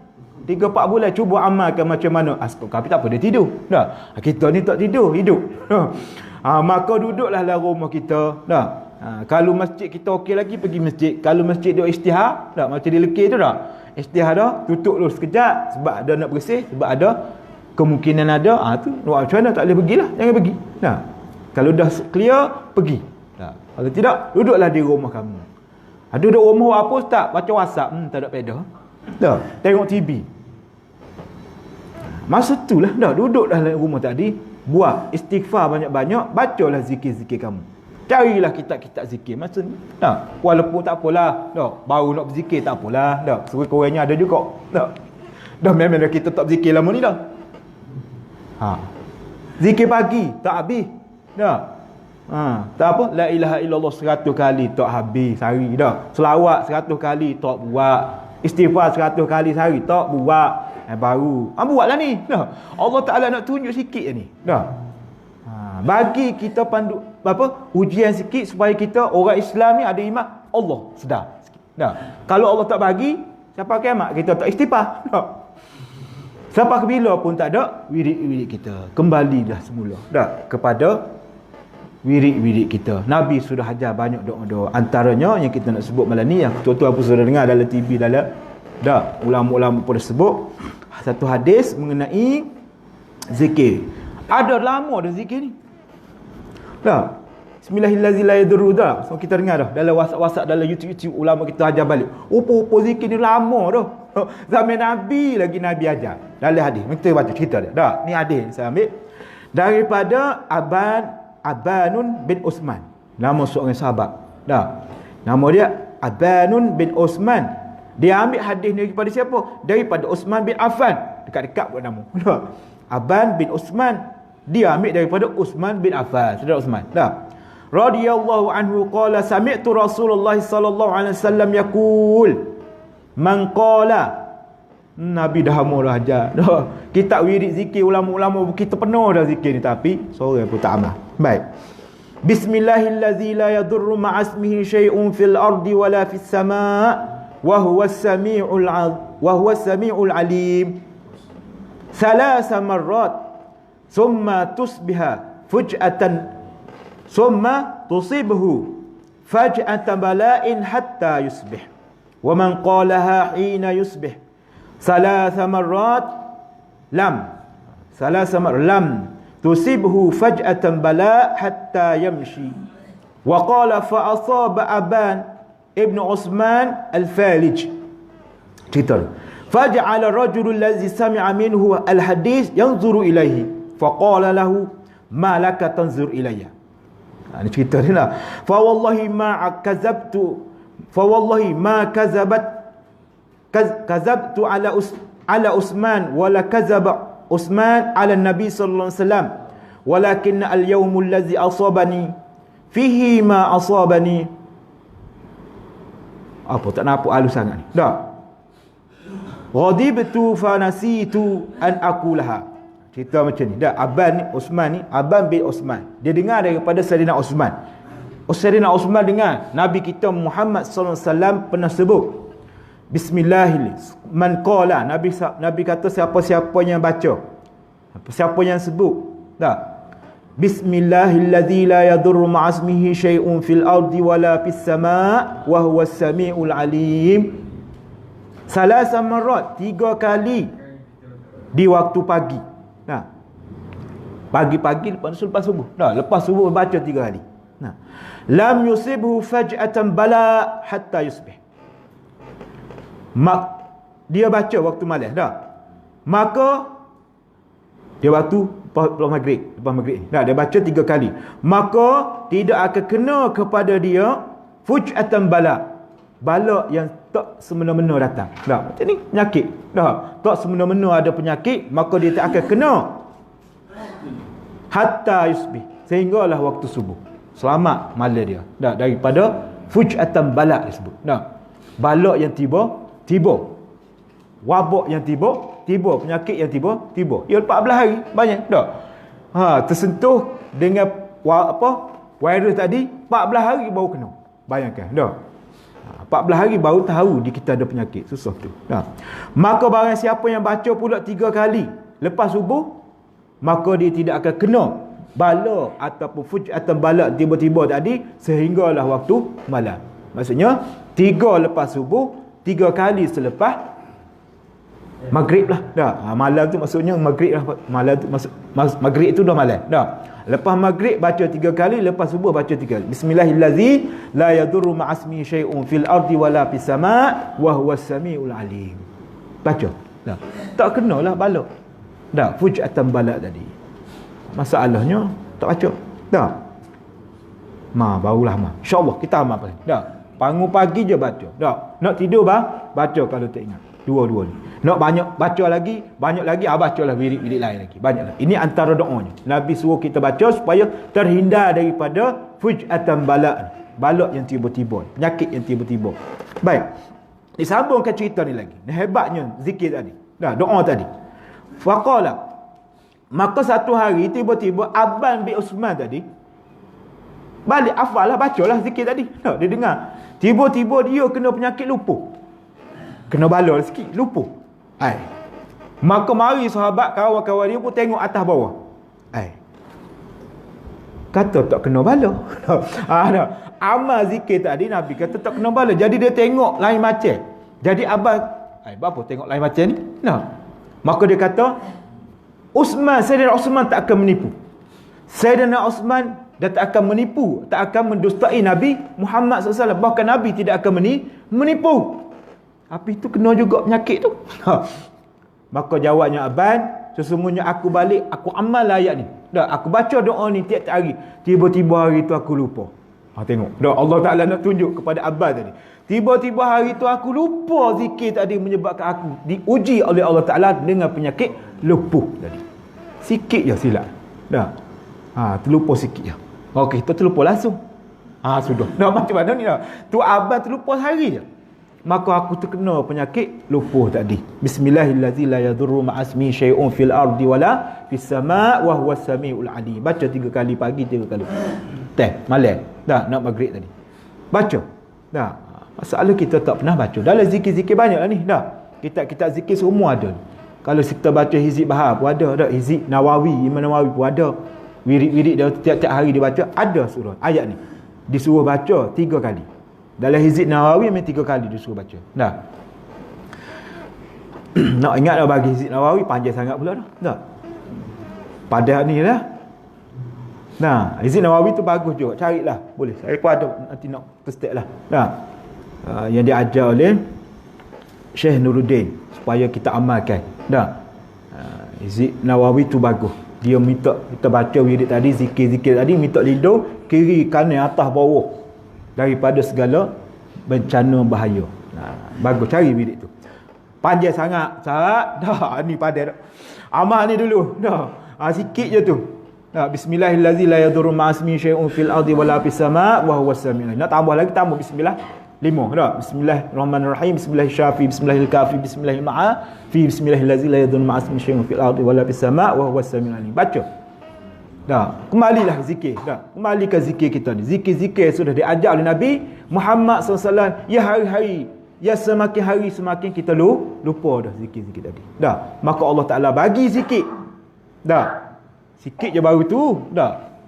3-4 bulan cuba amalkan macam mana. Tapi tak apa, dia tidur. Dah. Kita ni tak tidur, hidup. Maka duduklah dalam rumah kita. Dah. Kalau masjid kita okey lagi, pergi masjid. Kalau masjid dia istihar, dah macam dia lekir tu dah. Istihar dah, tutup dulu sekejap sebab ada nak bersih, sebab ada kemungkinan ada. Tu macam mana tak boleh pergilah, jangan pergi. Dah. Kalau dah clear, pergi. Dah. Kalau tidak, duduklah di rumah kamu. Duduk rumah apa ustaz? Baca WhatsApp, tak ada peda. Dah, tengok TV. Masa itulah dah duduk dalam rumah tadi, buat istighfar banyak-banyak, bacalah zikir-zikir kamu. Carilah kitab-kitab zikir masa ni. Dah, walaupun tak apalah, dah baru nak berzikir tak apalah, dah. Sekurang-kurangnya ada juga. Dah memang dah kita tak berzikir lama ni dah. Zikir pagi tak habis. Dah. Tak apa, la ilaha illallah 100 kali tak habis sehari dah. Selawat 100 kali tak buat. Istighfar 100 kali sehari tak buat. Baru buatlah ni dah. Allah Taala nak tunjuk sikit je ni dah. Bagi kita pandu ujian sikit supaya kita orang Islam ni ada iman. Allah sedar sikit dah. Kalau Allah tak bagi, siapa kiamat kita tak istighfar dah. Sampai bila pun tak ada wirid-wirid kita, kembalilah semula dah kepada wirid-wirid kita. Nabi sudah ajar banyak doa-doa. Antaranya yang kita nak sebut malam ni, yang tuan-tuan pun sudah dengar dalam TV dalam dah ulama-ulama pun dah sebut satu hadis mengenai zikir. Ada lama dah zikir ni. Dah. Bismillahirrahmanirrahim dah. So kita dengar dah dalam WhatsApp dalam YouTube ulama kita ajar balik. Rupa-rupa zikir ni lama dah. Zaman Nabi lagi Nabi ajar. Dalam hadis. Kita baca cerita dia. Dah. Ni hadis saya ambil daripada Abanun bin Uthman. Nama seorang sahabat. Dah. Nama dia Abanun bin Uthman. Dia ambil hadis ni daripada siapa? Daripada Uthman bin Affan. Dekat-dekat buat nama. Dah. Aban bin Uthman. Dia ambil daripada Uthman bin Affan. Saudara Uthman. Dah. Radhiyallahu anhu qala sami'tu Rasulullah sallallahu alaihi wasallam yaqul man qala. Nabi dah ajar dah. Kitab wirid zikir ulama-ulama kita penuh dah zikir ni, tapi seorang pun tak amal. Baik. Bismillahillazi la yadurru ma'asmihi syai'un fil ardi wala fis sama' wa huwa as-sami'ul alim. Thalatha marrat thumma tusbiha fuj'atan thumma tusibhu faj'atan bala'in hatta yusbih. Wa man qalaha hina yusbih thalatha marrat lam tusibhu faj'atan bala' hatta yamshi. Wa qala fa asaba Aban ibn Uthman al-Falij. Cerita faj'ala ar-rajulu allazi sami'a minhu al-hadith yanzuru ilayhi faqala lahu ma laka tanzur ilayya. Ini cerita ni lah. Fa wallahi ma kazabtu ala Uthman wala kazaba Uthman ala Nabi sallallahu alaihi wasallam walakin al-yawm allazi asabani fihi ma asabani. Apa tak nampak halus sangat ni. Dah. Ghadibtu fa nasitu an aqulaha. Cerita macam ni. Dah, Aban ni Uthman ni, Aban bin Uthman. Dia dengar daripada Sayyidina Uthman. Sayyidina Uthman dengar Nabi kita Muhammad sallallahu alaihi wasallam pernah sebut Bismillahirrahmanirrahim. Man qala, Nabi kata siapa-siapa yang baca, siapa yang sebut, dah. Bismillahirrahmanirrahim la yadurru ma'asmihi syai'un fil ardi wala fis sama' wa huwa as-sami'ul alim. Salasa marrat, 3 kali di waktu pagi. Nah. Pagi-pagi lepas subuh. Dah, lepas subuh baca 3 kali. Nah. Lam yusibhu faj'atan bala hatta yusbih. Dia baca waktu malam dah. Maka dia waktu lepas maghrib. Dah, dia baca 3 kali. Maka tidak akan kena kepada dia fuj'atan bala. Bala yang tak semena-mena datang. Dah, macam ni penyakit. Dah, tak semena-mena ada penyakit, maka dia tak akan kena hatta yusbih, sehinggalah waktu subuh. Selamat malam dia. Dah, daripada fuj'atan bala disebut. Dah. Bala yang tiba. Wabak yang tiba, penyakit yang tiba. Ya 14 hari banyak dah. Tersentuh dengan virus tadi 14 hari baru kena. Bayangkan dah. 14 hari baru tahu di kita ada penyakit. Susah tu. Maka barang siapa yang baca pula 3 kali lepas subuh, maka dia tidak akan kena bala ataupun fujatan bala tiba-tiba tadi sehinggalah waktu malam. Maksudnya 3 lepas subuh, 3 kali selepas maghrib lah. Malam tu maksudnya maghrib lah. Malam tu maghrib tu dah malam. Lepas maghrib baca 3 kali, lepas subuh baca 3 kali. Bismillahillazi la yadurru ma'asmi syai'un fil ardi wala fis sama' wa huwas samiul alim. Baca. Tak kenalah bala. Fujatan bala tadi. Masalahnya tak baca. Barulah InsyaAllah kita amal paling. Bangun pagi je baca. Nak tidur baca kalau tak ingat. Dua-dua ni. Nak baca lagi, bacalah wirid-wirid lain lagi. Banyaklah. Ini antara doanya. Nabi suruh kita baca supaya terhindar daripada fujatan bala. Bala yang tiba-tiba, penyakit yang tiba-tiba. Baik. Disambungkan cerita ni lagi. Hebatnya zikir tadi. Doa tadi. Faqala. Maka satu hari tiba-tiba Abban bin Usman tadi balik hafal lah, bacalah zikir tadi. Dia dengar. Tiba-tiba dia kena penyakit lupa. Kena bala sikit, lupa. Maka mari sahabat kawan-kawan dia pun tengok atas bawah. Kata tak kena bala. Amal zikir tadi Nabi kata tak kena bala. Jadi dia tengok lain macam. Jadi Abang, apa tengok lain macam ni? Maka dia kata, Sayyidina Osman tak akan menipu. Sayyidina Osman dia tak akan menipu, tak akan mendustai Nabi Muhammad SAW. Bahkan Nabi tidak akan menipu. Tapi itu kena juga penyakit tu. Maka jawabnya Abban, sesungguhnya aku balik, aku amal ayat ni. Aku baca doa ni tiap-tiap hari. Tiba-tiba hari tu aku lupa. Tengok. Allah Ta'ala nak tunjuk kepada Abban tadi. Tiba-tiba hari tu aku lupa zikir tadi menyebabkan aku diuji oleh Allah Ta'ala dengan penyakit lupa tadi. Sikit je silap. Terlupa sikit je. Okey, kita terlupa langsung. Sudah. Macam mana ni tu Abban terlupa sehari je. Maka aku terkena penyakit lupa tadi. Bismillahillazi la yadurru ma'asmi syai'un fil ardi wala fis sama' wa huwas samiul alim. Baca 3 kali pagi, 3 kali malam. Nak maghrib tadi. Baca. Masalah kita tak pernah baca. Dalam zikir-zikir banyaklah ni. Kitab-kitab zikir semua ada. Kalau kita baca Hizib Bahar pun ada. Hizib Nawawi, Imam Nawawi pun ada. Wirid-wirid dia tiap-tiap hari dia baca, ada surah ayat ni. Disuruh baca 3 kali. Dalam Hizib Nawawi memang 3 kali disuruh baca. Nak ingat dah bagi Hizib Nawawi panjang sangat pula dah. Pada ni lah. Hizib Nawawi tu bagus juga. Carilah. Boleh. Saya pun ada nanti nak testek lah. Yang diajar oleh Syekh Nuruddin supaya kita amalkan. Hizib Nawawi tu bagus. Dia minta kita baca wirid tadi, zikir-zikir tadi, minta lindung kiri, kanan, atas, bawah daripada segala bencana bahaya. Bagus, cari wirid tu. Panjang sangat. Ni pada dah. Amal ni dulu. Sikit je tu. Bismillahillazi la yadurru ma'asmi syai'un fil ardi wala fis sama' wa huwas samiul alim. Nak tambah lagi, tambah bismillah. 5. Bismillahirrahmanirrahim. Bismillahirrahmanirrahim. Bismillahirrahmanirrahim. Bismillahirrahmanirrahim. Bismillahirrahmanirrahim. La yadurru ma'asmi syai'un fil ardi wala fis sama' wa huwas samiul alim. Baca. Kembalilah zikir. Kembali ke zikir kita ni. Zikir-zikir sudah diajar oleh Nabi Muhammad SAW. Ya hari-hari, ya semakin hari semakin kita lupa dah zikir-zikir tadi. Maka Allah Ta'ala bagi zikir. Sikit je baru tu.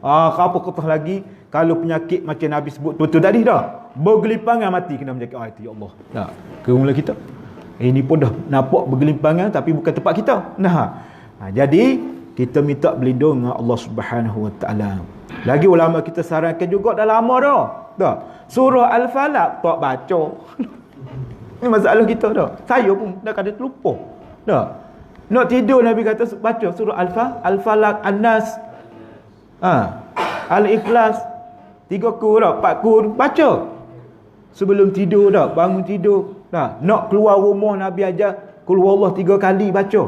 Apa kata lagi kalau penyakit macam Nabi sebut betul tadi bergelimpangan mati kena penyakit. Itu ya Allah. Kerumlah kita. Ini pun dah nampak bergelimpangan tapi bukan tempat kita. Jadi kita minta berlindung dengan Allah Subhanahu Wa Taala. Lagi ulama kita sarankan juga dah lama dah. Surah Al-Falaq tak baca. Ini masalah kita dah. Saya pun dah kadang terlupa. Nak tidur Nabi kata baca surah Al-Falaq, An-Nas, Al-Ikhlas, 3 kur 4 kur baca. Sebelum tidur bangun tidur nak keluar rumah Nabi ajar qul huwallahu 3 kali baca.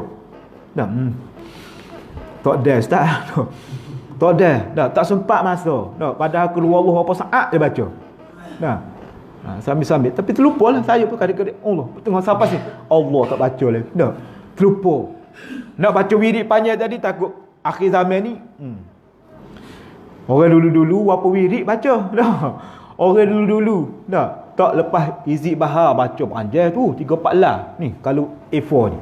Tak ada ustaz. Tak ada. Tak sempat masa. Padahal qul huwallahu apa saat dia baca. Sambil-sambil. Tapi terlupalah saya pun kadang-kadang Allah. Tengok siapa sih? Allah tak baca lagi. Terlupa. Nak baca wirid panjang tadi takut akhir zaman ni. Orang dulu-dulu apa wirid baca. Orang dulu-dulu. Tak lepas hizib bahar baca panjang tu 3-4 lah. Ni kalau A4 ni.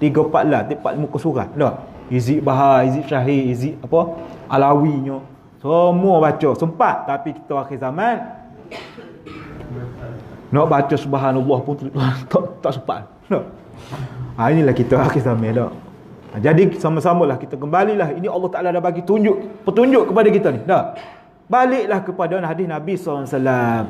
3-4 lah, 4 muka surat. Dah. Hizib bahar, hizib syahid, hizib apa? Alawinya. Semua baca. Sempat. Tapi kita akhir zaman nak baca subhanallah pun tak sempat. Tak. Inilah kita akhir zaman dah. Jadi sama-samalah kita kembalilah. Ini Allah Ta'ala dah bagi petunjuk kepada kita ni. Dah. Baliklah kepada hadis Nabi SAW,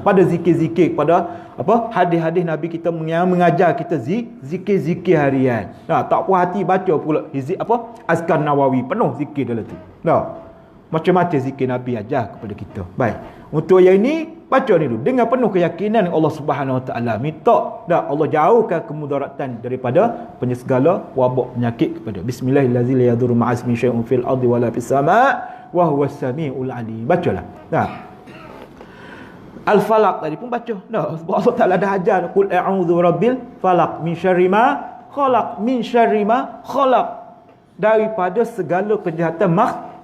pada zikir-zikir, pada apa hadis-hadis Nabi kita yang mengajar kita zikir-zikir harian. Nah, tak puas hati baca pula hizib apa Azkar Nawawi, penuh zikir dalam tu. Nah, macam-macam zikir Nabi ajar kepada kita. Baik. Untuk yang ini baca ni dulu dengan penuh keyakinan Allah Subhanahu Wa Taala. Minta dah Allah jauhkan kemudaratan daripada segala wabak penyakit kepada. Bismillahirrahmanirrahim. La yadurru ma'asmi syai'un fil ardi wala fis sama'. Wa huwas samiul alim. Bacalah. Dah. Al-Falaq tadi pun baca. Dah. Sebab Allah Taala dah ajar qul a'udzu birabbil falaq min syarri ma khalaq min syarri ma khalaq. Daripada segala kejahatan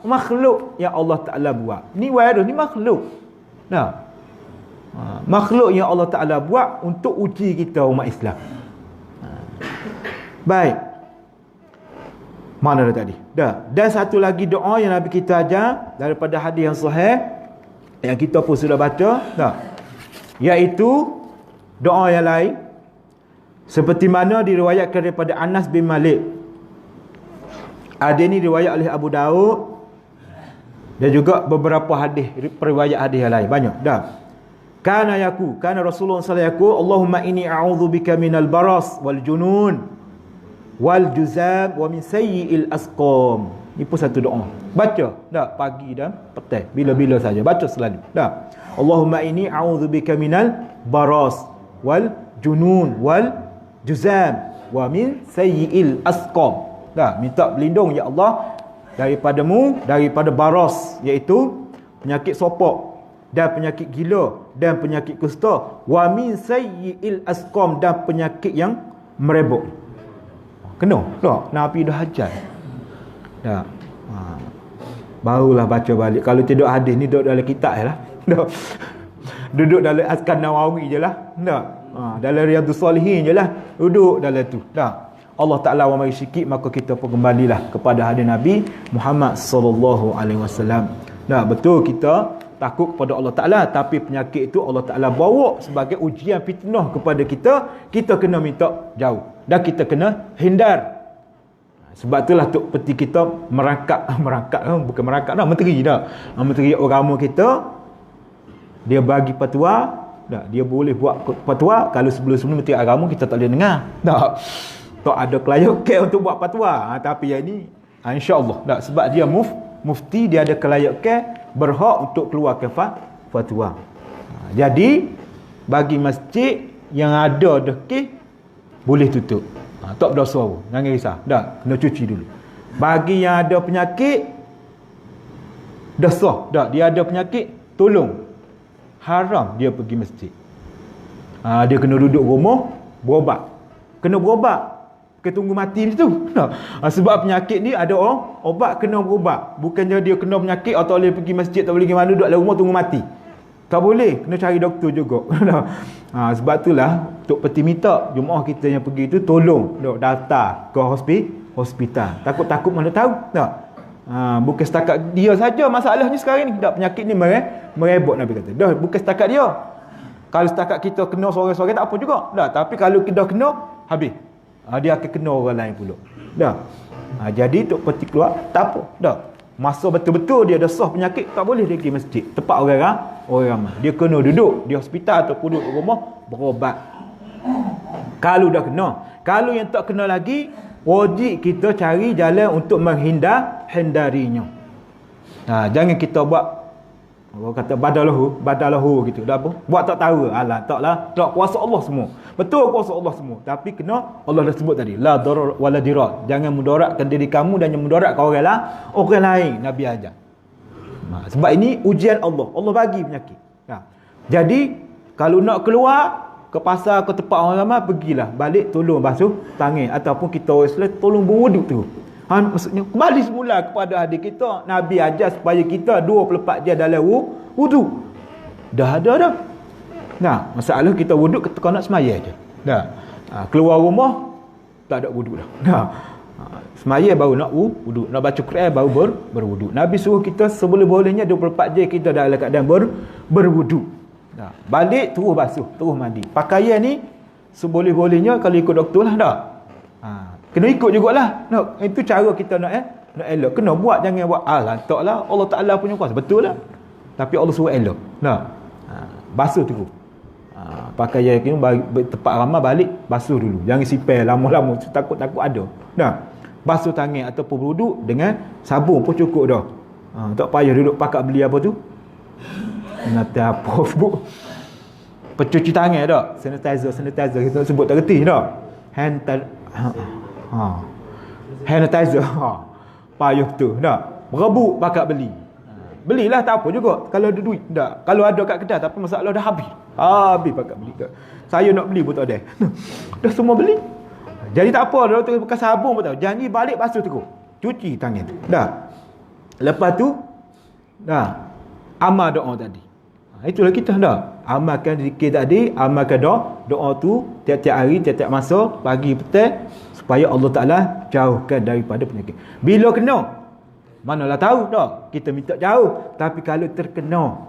makhluk yang Allah Taala buat. Ni virus ni makhluk. Dah. Makhluk yang Allah Taala buat untuk uji kita umat Islam. Baik. Mana dah tadi? Dah. Dan satu lagi doa yang Nabi kita ajar daripada hadis yang sahih yang kita pun sudah baca, dah. Iaitu doa yang lain seperti mana diriwayatkan daripada Anas bin Malik. Ada ni riwayat oleh Abu Daud dan juga beberapa hadis, periwayat hadis yang lain banyak. Dah. Kana Rasulullah sallallahu alaihi wasallam, Allahumma inni a'udzubika minal baras wal junun wal juzam wa min sayyi'il asqam. Ini pun satu doa. Baca dah pagi dan petang, bila-bila saja baca selalu. Dah. Allahumma inni a'udzubika minal baras wal junun wal juzam wa min sayyi'il asqam. Dah, minta berlindung ya Allah daripadamu daripada baras, iaitu penyakit sopok dan penyakit gila dan penyakit kusta, wa min sayyi'il asqam, dan penyakit yang merebok. Kena tak? Nabi dah ajar. Dah. Barulah baca balik. Kalau tidak hadis ni duduk dalam kitab je lah. Duduk dalam Azkar Nawawi je lah. Dalam Riyadhus Salihin je lah. Duduk dalam tu. Dah. Allah Ta'ala wa mari sikit, maka kita pun kembalilah kepada hadis Nabi Muhammad sallallahu alaihi wasallam. Dah, betul kita takut kepada Allah Ta'ala, tapi penyakit itu Allah Ta'ala bawa sebagai ujian fitnah kepada kita. Kita kena minta jauh dan kita kena hindar. Sebab itulah tok peti kita merangkap bukan merangkap dah, menteri dah. Menteri agama kita dia bagi fatwa, dah, dia boleh buat fatwa. Kalau sebelum-sebelum menteri agama kita tak boleh dengar. Tak ada kelayakan untuk buat fatwa. Tapi yang ni insya-Allah dah, sebab dia mufti, dia ada kelayakan, berhak untuk keluarkan fatwa. Jadi bagi masjid yang ada dekik boleh tutup. Tak berdosa, jangan risau. Dah, kena cuci dulu. Bagi yang ada penyakit dosa, dah, dia ada penyakit, tolong. Haram dia pergi masjid. Dia kena duduk rumah berobat. Kena berobat. Kita tunggu mati macam tu. Sebab penyakit ni ada orang obat kena berubat. Bukannya dia kena penyakit atau boleh pergi masjid, tak boleh pergi mana, duduk dalam rumah tunggu mati. Tak boleh, kena cari doktor juga. Sebab itulah Tok Peti minta jemaah kita yang pergi tu tolong daftar ke hospital. Takut-takut mana tahu. Tak. Bukan setakat dia saja masalahnya sekarang ni. Tak, penyakit ni merebak, Nabi kata. Dah, bukan setakat dia. Kalau setakat kita kena seorang-seorang tak apa juga. Dah, tapi kalau kita kena, habis. Dia akan kena orang lain pula. Dah. Jadi Tok Peti keluar, tak apa. Dah. Masa betul-betul dia dah sah penyakit, tak boleh dia pergi masjid. Tempat orang ramai. Dia kena duduk di hospital ataupun duduk di rumah berobat. Kalau dah kena. Kalau yang tak kena lagi, wajib kita cari jalan untuk hindarinya. Jangan kita buat, orang kata badalahu gitu. Dah apa? Buat tak tahu. Alah, taklah. Tak kuasa Allah semua. Betul kuasa Allah semua. Tapi kena, Allah dah sebut tadi, la darar wala dirar. Jangan mudaratkan diri kamu dan jangan mudaratkan orang lain. Nabi ajar. Sebab ini ujian Allah. Allah bagi penyakit. Jadi, kalau nak keluar ke pasar, ke tempat orang ramai, pergilah. Balik, tolong basuh tangan. Ataupun kita orang Islam, tolong berwuduk tu. Maksudnya, kembali semula kepada hadis kita. Nabi ajar supaya kita 24 jam dalam wuduk. Dah ada dah. Nah, masalah kita wuduk ketika nak semaya je. Dah. Keluar rumah tak ada wuduk dah. Dah. Semaya baru nak wuduk, nak baca Quran baru berwuduk. Nabi suruh kita seboleh-bolehnya 24 jam kita dalam keadaan berwuduk. Dah. Balik terus basuh, terus mandi. Pakaian ni seboleh-bolehnya kalau ikut doktor lah dah. Kena ikut jugalah. Nah, itu cara kita nak elok. Kena buat, jangan buat lantaklah Allah Taala punya kuasa. Betul lah. Tapi Allah suruh elok. Nah. Basuh terus. Pakaian ni tempat ramai balik basuh dulu. Jangan simpan lama-lama, takut-takut ada. Nah. Basuh tangan ataupun berwuduk dengan sabun pun cukup dah. Tak payah duduk pakat beli apa tu. Nanti apa bu? Pencuci tangan dah. Sanitizer kita sebut tak reti dah. Hand sanitizer. Payah tu dah. Berebut pakat beli. Belilah tak apa juga kalau ada duit. Tak. Kalau ada kat kedai tapi masalah dah habis. Habis pakat beli tak. Saya nak beli pun tak ada. Dah semua beli. Jadi tak apa, dah tu bekas sabun pun tahu. Janji balik basuh terus. Cuci tangan tu. Dah. Lepas tu dah amal doa tadi. Itulah kita dah. Amalkan zikir tadi, amalkan doa tu tiap-tiap hari, tiap-tiap masa, pagi petang supaya Allah Taala jauhkan daripada penyakit. Bila kena, manalah tahu dah. Kita minta jauh, tapi kalau terkena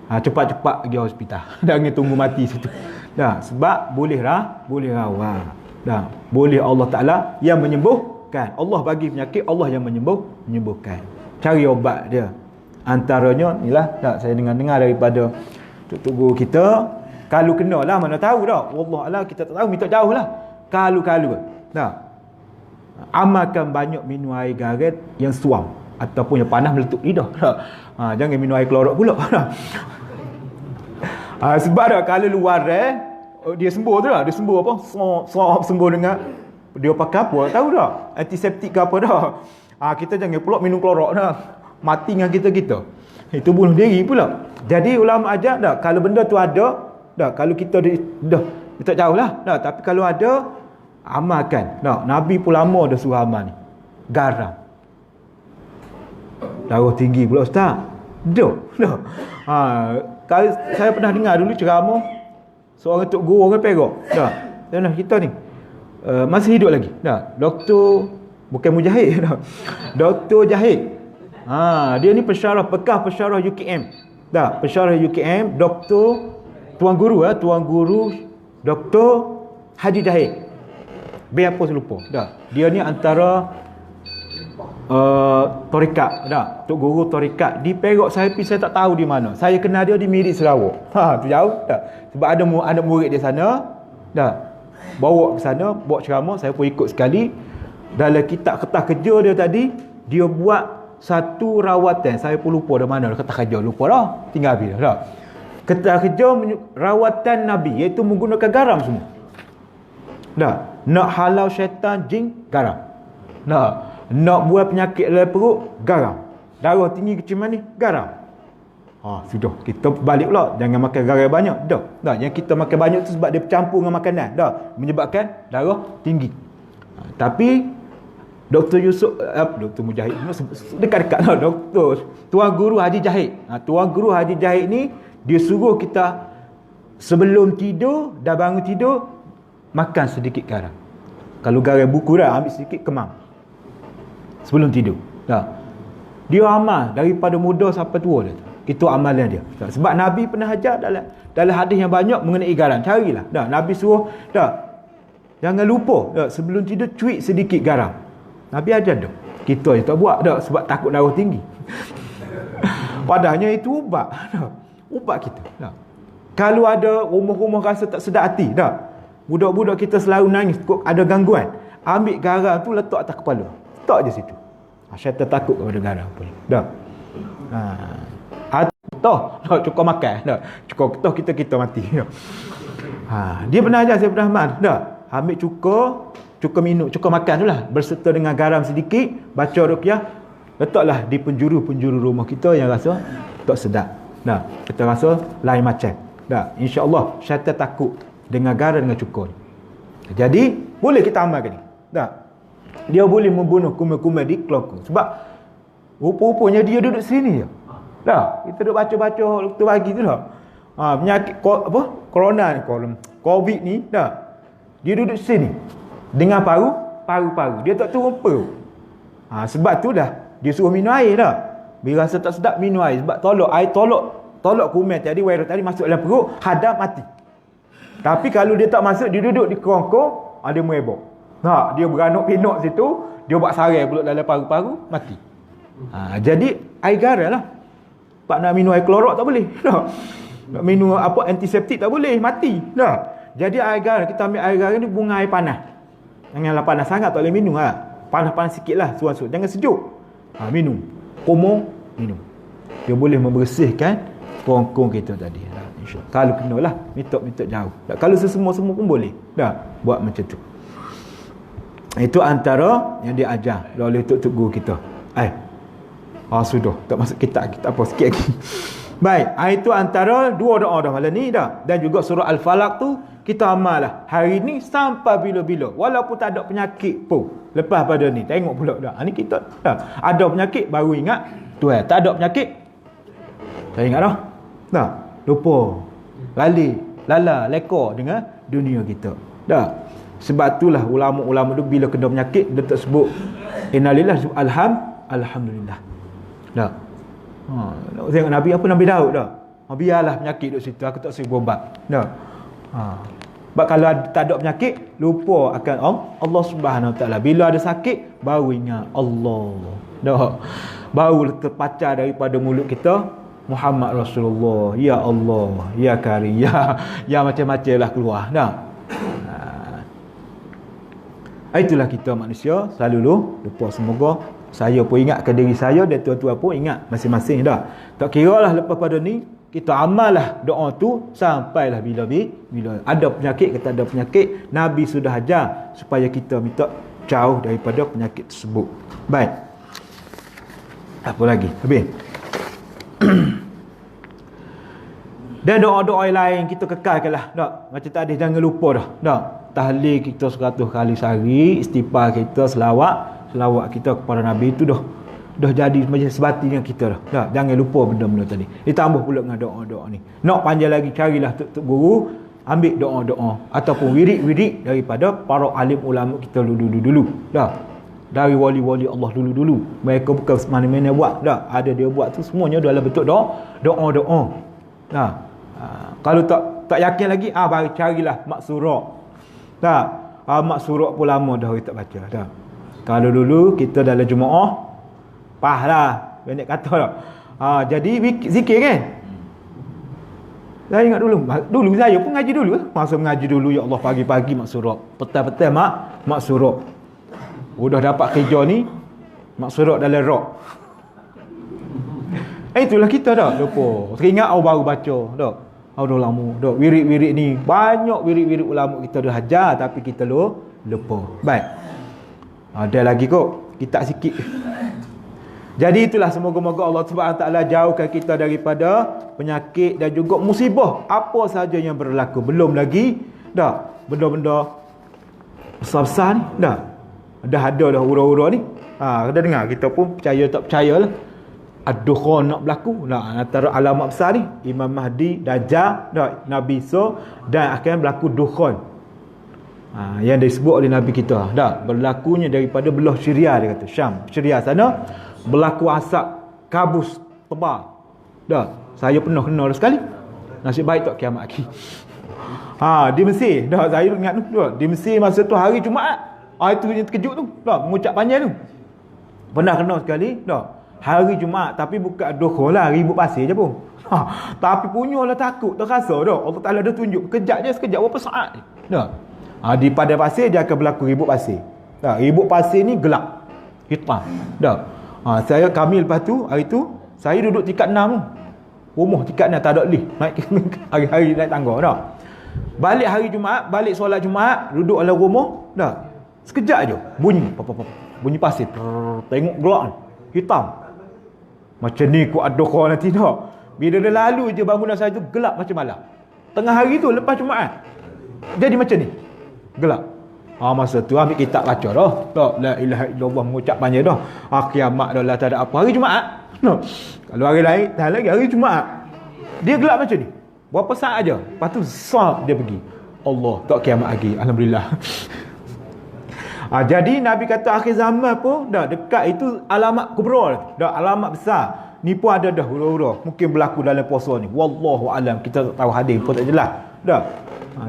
cepat-cepat pergi hospital. Jangan tunggu mati situ. Dah, sebab boleh rawat. Dah, boleh Allah Taala yang menyembuhkan. Allah bagi penyakit, Allah yang menyembuhkan. Cari obat dia. Antaranya inilah saya dengar daripada tok guru kita, kalau kena lah mana tahu dah. Wallahualam kita tak tahu, minta jauh lah. Kalau dah. Amalkan banyak minum air garam yang suam ataupun yang panas meletup lidah. Jangan minum air klorok pula. Sebab dah kalau luar dia sembuh tu lah. Dia sembuh apa? Sembuh dengan dia pakai apa? Tahu dah. Antiseptik ke apa dah. Kita jangan pula minum klorok dah. Mati dengan kita. Itu bunuh diri pula. Jadi ulama ajar dah. Kalau benda tu ada, dah. Kalau kita dah tak jauh lah. Dah. Tapi kalau ada, amalkan. Dah. Nabi pun lama dah suruh amal ni. Garam. Darah tinggi pula ustaz. Dah. Kalau saya pernah dengar dulu ceramah seorang tok guru orang Perak. Dah. Dan kita ni masih hidup lagi. Dah. Doktor bukan Mujahid dah. Doktor Jahid. Dia ni bekas pensyarah UKM. Dah, pensyarah UKM, doktor tuan guru Doktor Haji Jahid. Biar apa saya lupa. Dah. Dia ni antara tarikat dah. Tok guru tarikat di Perak saya tak tahu di mana. Saya kenal dia di Mirik Sarawak. Tu jauh dah. Sebab ada murid di sana. Dah. Bawa ke sana, buat ceramah, saya pun ikut sekali. Dalam kitab kertas kerja dia tadi, dia buat satu rawatan. Saya pun lupa dah mana kertas kerja, lupa dah. Tinggal habis dah. Kertas kerja rawatan Nabi, iaitu menggunakan garam semua. Dah. Nak halau syaitan, jin, garam. Nak buat penyakit dalam perut, garam. Darah tinggi kecil manis, garam. Sudah. Kita balik pula. Jangan makan garam banyak. Dah. Yang kita makan banyak tu sebab dia bercampur dengan makanan. Dah. Menyebabkan darah tinggi. Tapi Dr. Yusuf, Dr. Mujahid, dekat-dekat lah. Doktor Tuan Guru Haji Jahid. Tuan Guru Haji Jahid ni, dia suruh kita sebelum tidur, dah bangun tidur, makan sedikit garam. Kalau garam buku dah, ambil sedikit kemam. Sebelum tidur. Dah. Dia amal daripada muda sampai tua dia. Itu amalan dia. Sebab Nabi pernah ajar dalam hadis yang banyak mengenai garam. Carilah. Dah. Nabi suruh, dah. Jangan lupa, dah. Sebelum tidur, cuit sedikit garam. Nabi ajar dah. Kita je tak buat dah sebab takut darah tinggi. Padahalnya itu ubat. Dah. Ubat kita. Dah. Kalau ada rumah-rumah rasa tak sedap hati, dah. Budak-budak kita selalu nangis, ada gangguan. Ambil garam tu letak atas kepala. Letak je situ. Syaitan takut kepada garam pun. Dah. Dah cukup makan. Dah. Cukup kita mati. Dah. Dia pernah ajar, saya pernah amal. Dah. Ambil cukup minum, cukup makan tu lah. Berserta dengan garam sedikit, baca ruqyah, letaklah di penjuru-penjuru rumah kita yang rasa tak sedap. Nah, kita rasa lain macam. Dah, insya-Allah syaitan takut dengan garam dengan cukur. Jadi, boleh kita amalkan ni. Dah. Dia boleh membunuh kuman-kuman di keloka. Sebab rupa-rupanya dia duduk sini je. Dah, kita duduk baca-baca waktu pagi tu dah. Penyakit corona ni, covid ni dah. Dia duduk sini dengan paru-paru. Dia tak turun perut. Sebab tu dah dia suruh minum air dah. Bila rasa tak sedap minum air sebab tolak kuman tadi, virus tadi masuk dalam perut, hadap mati. Tapi kalau dia tak masuk, dia duduk di kerongkong, dia merebok. Dia beranuk pinuk situ, dia buat sarai pula dalam paru-paru, mati. Jadi air garam lah. Pak nak minum air klorok tak boleh. Nak minum antiseptik tak boleh, mati. Jadi air garam, kita ambil air garam ni bunga air panas. Janganlah panas sangat, tak boleh minum panas-panas sikit lah, suan-suan. Jangan sejuk. Minum. Komong, minum. Dia boleh membersihkan kerongkong kita tadi. InsyaAllah. Kalau kena lah, mitok jauh. Kalau sesemua-semua pun boleh. Buat macam tu. Itu antara yang dia ajar oleh tok guru kita. Sudah. Tak masuk kitab apa sikit lagi. Baik, itu antara dua doa dah malam ni dah. Dan juga surah Al-Falaq tu kita amal lah hari ni sampai bila-bila. Walaupun tak ada penyakit pun. Lepas pada ni tengok pula dah. Ni kita ada penyakit baru ingat Tuhan. Tak ada penyakit tak ingat dah. Lupa. Lala leka dengan dunia kita. Sebab itulah ulama-ulama tu bila kena penyakit dia tak sebut innalillah, alhamdulillah. Nak tengok Nabi apa, Nabi Daud biarlah penyakit duduk situ, aku tak sibuk ubat. Sebab kalau tak ada penyakit, lupa akan Allah Subhanahu Wa Taala. Bila ada sakit, baru ingat Allah. Baru terpacar daripada mulut kita Muhammad Rasulullah, ya Allah, ya Karim, ya macam-macam lah keluar. Itulah kita manusia selalu lupa. Semoga saya pun ingatkan diri saya dan tuan-tuan pun ingat masing-masing dah. Tak kira lah lepas pada ni kita amal lah doa tu sampailah bila ada penyakit, kita ada penyakit, Nabi sudah ajar supaya kita minta jauh daripada penyakit tersebut. Baik. Apa lagi? Habis. Dan doa-doa lain kita kekalkanlah. Macam tadi jangan lupa dah. Tahlil kita 100 kali sehari, istighfar kita, selawat kita kepada Nabi itu dah jadi macam sebati dengan kita dah. Jangan lupa benda-benda tadi. Ditambah pula dengan doa-doa ni. Nak panjang lagi, carilah tok guru, ambil doa-doa ataupun wirid-wirid daripada para alim ulama kita dulu. Dari wali-wali Allah dulu. Mereka bukan mana-mana buat. Ada dia buat tu semuanya dalam bentuk doa-doa. Kalau tak yakin lagi, baru carilah maksurah. Maksurah pun lama dah kita baca. Kalau dulu kita dalam jemaah, lah banyak kata dah. Jadi zikir kan. Saya ingat dulu saya pun ngaji dulu. Masa mengaji dulu, ya Allah, pagi-pagi maksurah, petang-petang maksurah. Udah dapat kerja ni, maksurah dalam rok. Itulah kita dah lupa. Teringat baru baca dah. Dah lama dah. Wirid-wirid ni banyak, wirid-wirid ulama kita dah ajar tapi kita lupa. Baik. Ada lagi kok, kitab sikit. Jadi itulah, semoga-moga Allah Subhanahu Wa Taala jauhkan kita daripada penyakit dan juga musibah apa saja yang berlaku. Belum lagi benda-benda besar-besar ni dah ada dah ura-ura ni. Kita dengar, kita pun percaya tak percayalah. Ad-dukhan nak berlaku. Antara alamat besar ni Imam Mahdi, Dajjal, Nabi Isa, dan akan berlaku dukhan. Yang disebut oleh Nabi kita berlakunya daripada belah Syria, dia kata Syam, Syria sana berlaku asap kabus tebal. Saya pernah kena sekali. Nasib baik tak kiamat lagi. Di Mesir saya ingat tu. Di Mesir masa tu hari Jumaat. Itu yang terkejut tu. Mengucap panjang tu. Pernah kena sekali. Hari Jumaat, tapi bukan dokhol lah, ribut pasir je pun. Tapi punyalah takut, tak rasa dah. Allah Ta'ala dah tunjuk, sekejap berapa saat je. Di pada pasir dia akan berlaku ribut pasir. Ribut pasir ni gelap, hitam. Kami lepas tu, hari tu saya duduk tingkat 6 tu. Rumah tingkat 6 tak ada lift. Naik hari-hari naik tangga Balik hari Jumaat, balik solat Jumaat, duduk dalam rumah, sekejap je bunyi bunyi pasir. Tengok gelap hitam. Macam ni ku ada kau nanti dah. Bila dia lalu je bangunan saya tu gelap macam malam. Tengah hari tu lepas Jumaat. Jadi macam ni. Gelap. Masa tu ambil kitab baca dah. La ilaha illallah, mengucap panjang dah. Kiamat dah lah, tak ada apa. Hari Jumaat. Kalau hari lain, tak lagi hari Jumaat. Dia gelap macam ni. Berapa saat aja. Lepas tu dia pergi. Allah, tak kiamat lagi. Alhamdulillah. Jadi Nabi kata akhir zaman pun dah dekat, itu alamat kubra dah, alamat besar. Ni pun ada dah hura-hura mungkin berlaku dalam puasa ni. Wallahu alam, kita tak tahu, hadis pun tak jelas dah.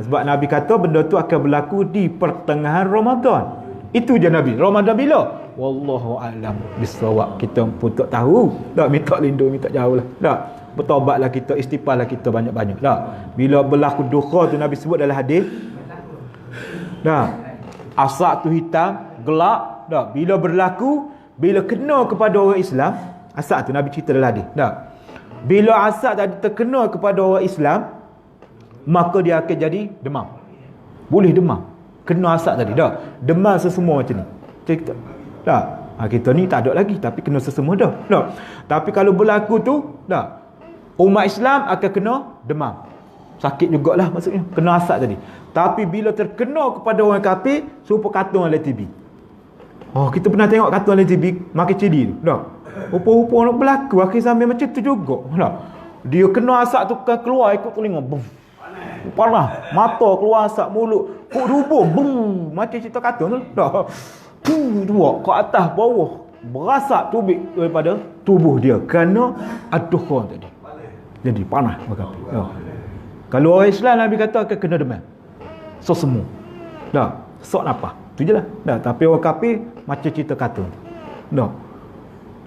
Sebab Nabi kata benda tu akan berlaku di pertengahan Ramadan. Itu je Nabi. Ramadan bila? Wallahu alam bisawab. Kita pun tak tahu. Dah, minta lindung, minta jauh lah. Dah, bertaubatlah kita, istighfarlah kita banyak-banyak. Dah, bila berlaku duha tu Nabi sebut dalam hadis. Dah, asap tu hitam, gelap. Dah, bila berlaku, bila kena kepada orang Islam, asap tu Nabi cerita dalam hadis. Dah, bila asap tadi terkena kepada orang Islam, maka dia akan jadi demam. Boleh demam. Kena asap tadi. Dah, demam sesemua macam ni. Kita, dah, kita ni tak ada lagi, tapi kena sesemua dah. Dah. Tapi kalau berlaku tu, dah, umat Islam akan kena demam. Sakit jugalah maksudnya, kena asap tadi. Tapi bila terkena kepada orang kafir, serupa kartun oleh TV. Oh, kita pernah tengok kartun oleh TV makin CD tu. Dah. Rupa-rupa nak berlaku akhir zaman macam tu juga. Dah. Dia kena asap tu keluar ikut telinga. Bum. Parah. Mata keluar asap, mulut kok rubuh. Bum. Macam cerita kartun tu. Dah. Dua ke atas bawah. Berasap tubik daripada tubuh dia kerana aduh tadi. Jadi panah berkata. Dah. Kalau orang Islam Nabi kata akan kena demam. So semua. Dah, sok nafas. Tu jelah. Dah, tapi orang kafir macam cerita kartun. Dah.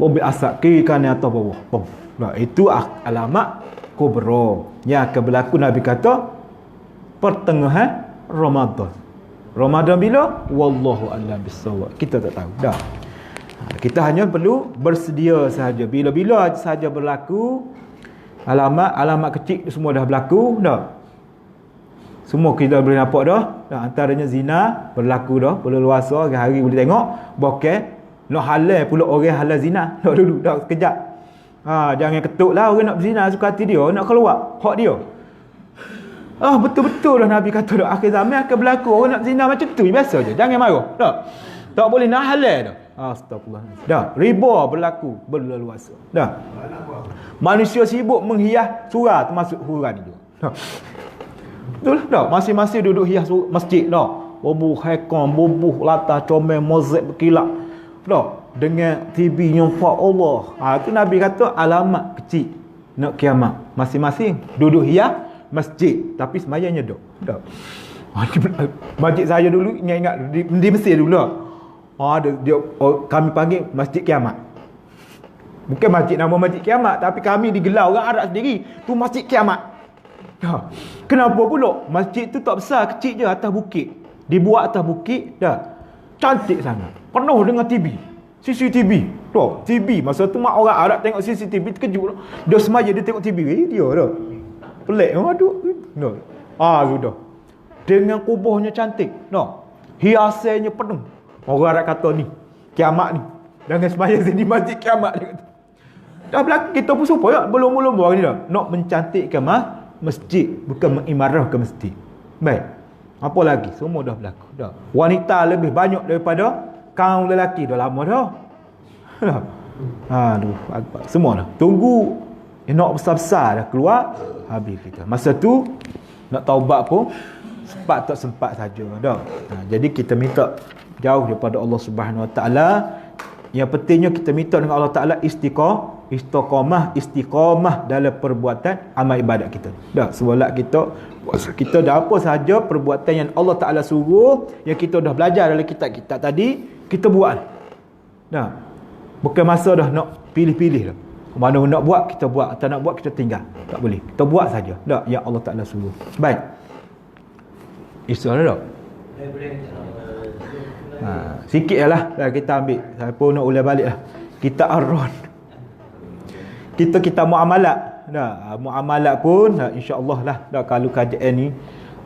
Bobek asap kiri kanan atas bawah. Bom. Dah, itu alamat kubra yang akan berlaku Nabi kata pertengahan Ramadan. Ramadan bila? Wallahu a'lam bissawab. Kita tak tahu. Dah. Kita hanya perlu bersedia sahaja. Bila-bila sahaja berlaku alamat kecil semua dah berlaku dah. Semua kita boleh nampak dah. Antaranya zina berlaku dah, berleluasa, hari boleh tengok. Bokeh, nak halal pula orang halal zina. Dah dulu dah sekejap. Jangan ketuklah orang nak berzina suka hati dia, nak keluar hak dia. Betul-betul dah Nabi kata dah akhir zaman akan berlaku orang nak zina macam tu, biasa je. Jangan marah. Dah. Tak boleh nak halal dah. Astagfirullah. Dah, riba berlaku, berleluasa. Dah. Manusia sibuk menghias surau termasuk huran itu. Dah. Betul dah. Masing-masing duduk hias masjid dah. Bobuh haikon, bobuh latar comel, mozaik berkilat. Dah. Dengan TV nyampak Allah. Itu Nabi kata alamat kecil nak kiamat. Masing-masing duduk hias masjid tapi semayangnya dah. Masjid saya dulu ingat di Mesir dulu. Kami panggil Masjid Kiamat. Bukan masjid nama Masjid Kiamat, tapi kami digelar orang Arab sendiri tu Masjid Kiamat. Kenapa pula? Masjid tu tak besar, kecil je atas bukit. Dibuat atas bukit dah. Cantik sangat. Penuh dengan TV. CCTV. Tuh, TV. Masa tu mak orang Arab tengok CCTV terkejut. Dia semaya dia tengok TV. Dia dah. Pelik. Aduh. Sudah. Dengan kubahnya cantik. Hiasannya penuh. Orang Arab kata ni kiamat ni. Jangan semaya sini Masjid Kiamat dia kata. Dah berlaku, kita pun supaya belum-belum orang ni dah nak mencantikkan masjid, bukan mengimarahkan masjid. Baik. Apa lagi? Semua dah berlaku. Dah. Wanita lebih banyak daripada kaum lelaki dah lama dah. Aduh, semua dah. Tunggu nak besar-besar dah keluar habis kita. Masa tu nak taubat pun sempat tak sempat saja dah. Jadi kita minta jauh daripada Allah Subhanahu Wa Taala. Yang pentingnya kita minta dengan Allah Taala istiqamah dalam perbuatan amal ibadat kita. Dah, solat kita dah apa sahaja perbuatan yang Allah Taala suruh, yang kita dah belajar dalam kitab-kitab tadi, kita buat. Dah. Bukan masa dah nak pilih-pilih dah. Mana nak buat kita buat, tak nak buat kita tinggal. Tak boleh. Kita buat saja. Dah, yang Allah Taala suruh. Baik. Istilah dah. Sikit je lah kita ambil. Saya pun nak ulang balik lah. Kita Ar-Ron. Kita muamalat. Muamalat pun insya-Allah lah. Kalau kajian ni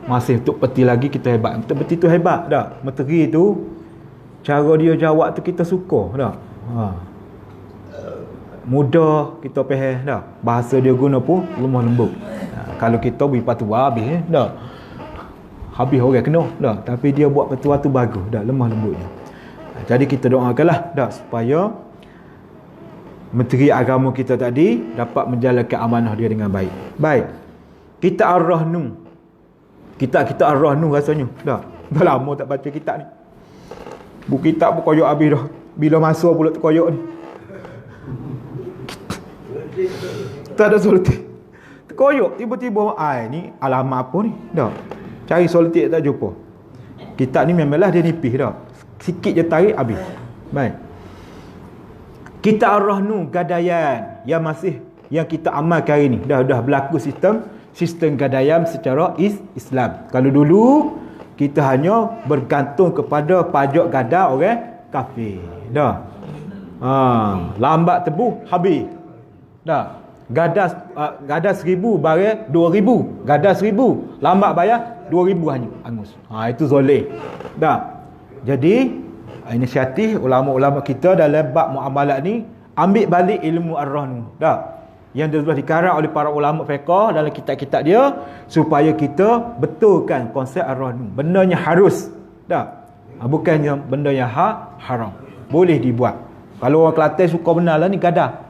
masih untuk peti lagi kita hebat. Peti tu hebat dah. Menteri tu cara dia jawab tu kita suka dah. Mudah kita faham dah. Bahasa dia guna pun lemah lembut. Kalau kita beri fatwa habis dah. Habis orang kena dah, tapi dia buat petua tu bagus dah, lemah lembutnya. Jadi kita doakanlah dah supaya menteri agama kita tadi dapat menjalankan amanah dia dengan baik. Baik. Kita Ar-Rahnu. Kita Ar-Rahnu rasanya. Dah lama tak baca kitab ni. Buku kitab pun koyok habis dah. Bila masa pula terkoyok ni. Tak ada solutif. Terkoyok tiba-tiba ni alamat apa ni? Dah. Cari solutif tak jumpa. Kitab ni memanglah dia nipis dah. Sikit je tarik habis. Baik. Kita Ar-Rahnu gadaian yang kita amalkan hari ni. Dah berlaku sistem gadaian secara Islam. Kalau dulu kita hanya bergantung kepada pajak gada orang kafir. Dah. Lambat tebu habis. Dah. Gada 1,000 bayar 2,000. Gada 1,000 lambat bayar 2,000 hanya angus. Itu zalim. Dah. Jadi inisiatif ulama-ulama kita dalam bab muamalat ni ambil balik ilmu Ar-Rahnu. Dah. Yang sudah dikarang oleh para ulama fiqh dalam kitab-kitab dia supaya kita betulkan konsep Ar-Rahnu. Bendanya harus. Dah. Bukannya benda yang haram. Boleh dibuat. Kalau orang Kelantan suka benar lah ni gadah.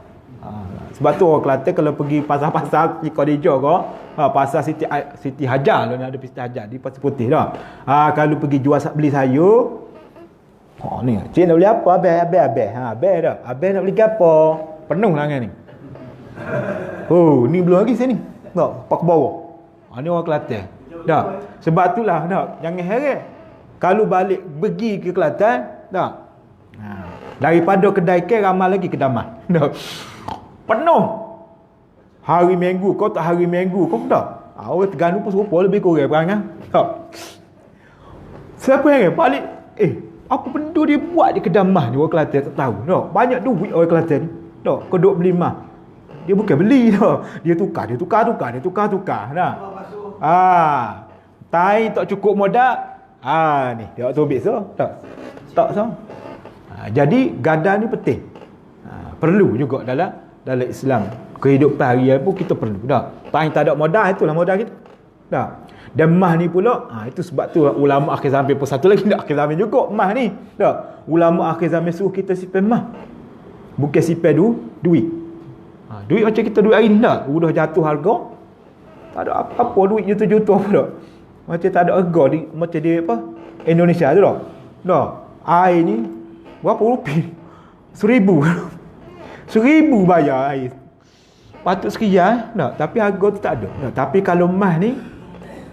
Sebab tu orang Kelantan kalau pergi pasar-pasar di Khadijah ke, pasar Siti Hajar lah, ada Siti Hajar di Pasir Putih dah. Kalau pergi jual beli sayur, ni cik nak beli apa? Abang. Abang dah. Abang nak beli apa? Penuh lah ni. Ni belum lagi sini. Tak, pak bawah. Ni orang Kelantan. Dah. Sebab itulah dah. Jangan heran. Kalau balik pergi ke Kelantan, dah. Daripada kedai ke ramai lagi kedaman. Dah. Penuh. Hari Minggu kau tak hari Minggu kau tak. Orang Terengganu pun serupa lebih kurang perangai. Tak. Siapa yang balik apa benda dia buat di kedamah ni orang Kelantan tak tahu. Tak. Banyak duit orang Kelantan ni. Tak, kau duk beli mah. Dia bukan beli dah. Dia tukar. Nah. Tai tak cukup modal. Ni dia tu ambil so. Tak so. Jadi gada ni penting. Perlu juga dalam Islam. Kehidupan harian pun kita perlu. Dah. Tai tak ada modal itulah modal kita. Dah. Dan mah ni pula, itu sebab tu ulama akhir zaman pun satu lagi nak akhir zaman juga mah ni. Dah. Ulama akhir zaman suruh kita simpan mah. Bukan simpan duit. Duit macam kita duit hari ni dah. Udah jatuh harga. Tak ada apa-apa duit juta-juta apa dah. Macam tak ada harga macam dia apa? Indonesia tu dah. Dah. Air ni berapa rupiah? 1,000. 1,000 bayar air. Patut sekian dah. Tapi harga tu tak ada. Dah. Tapi kalau mah ni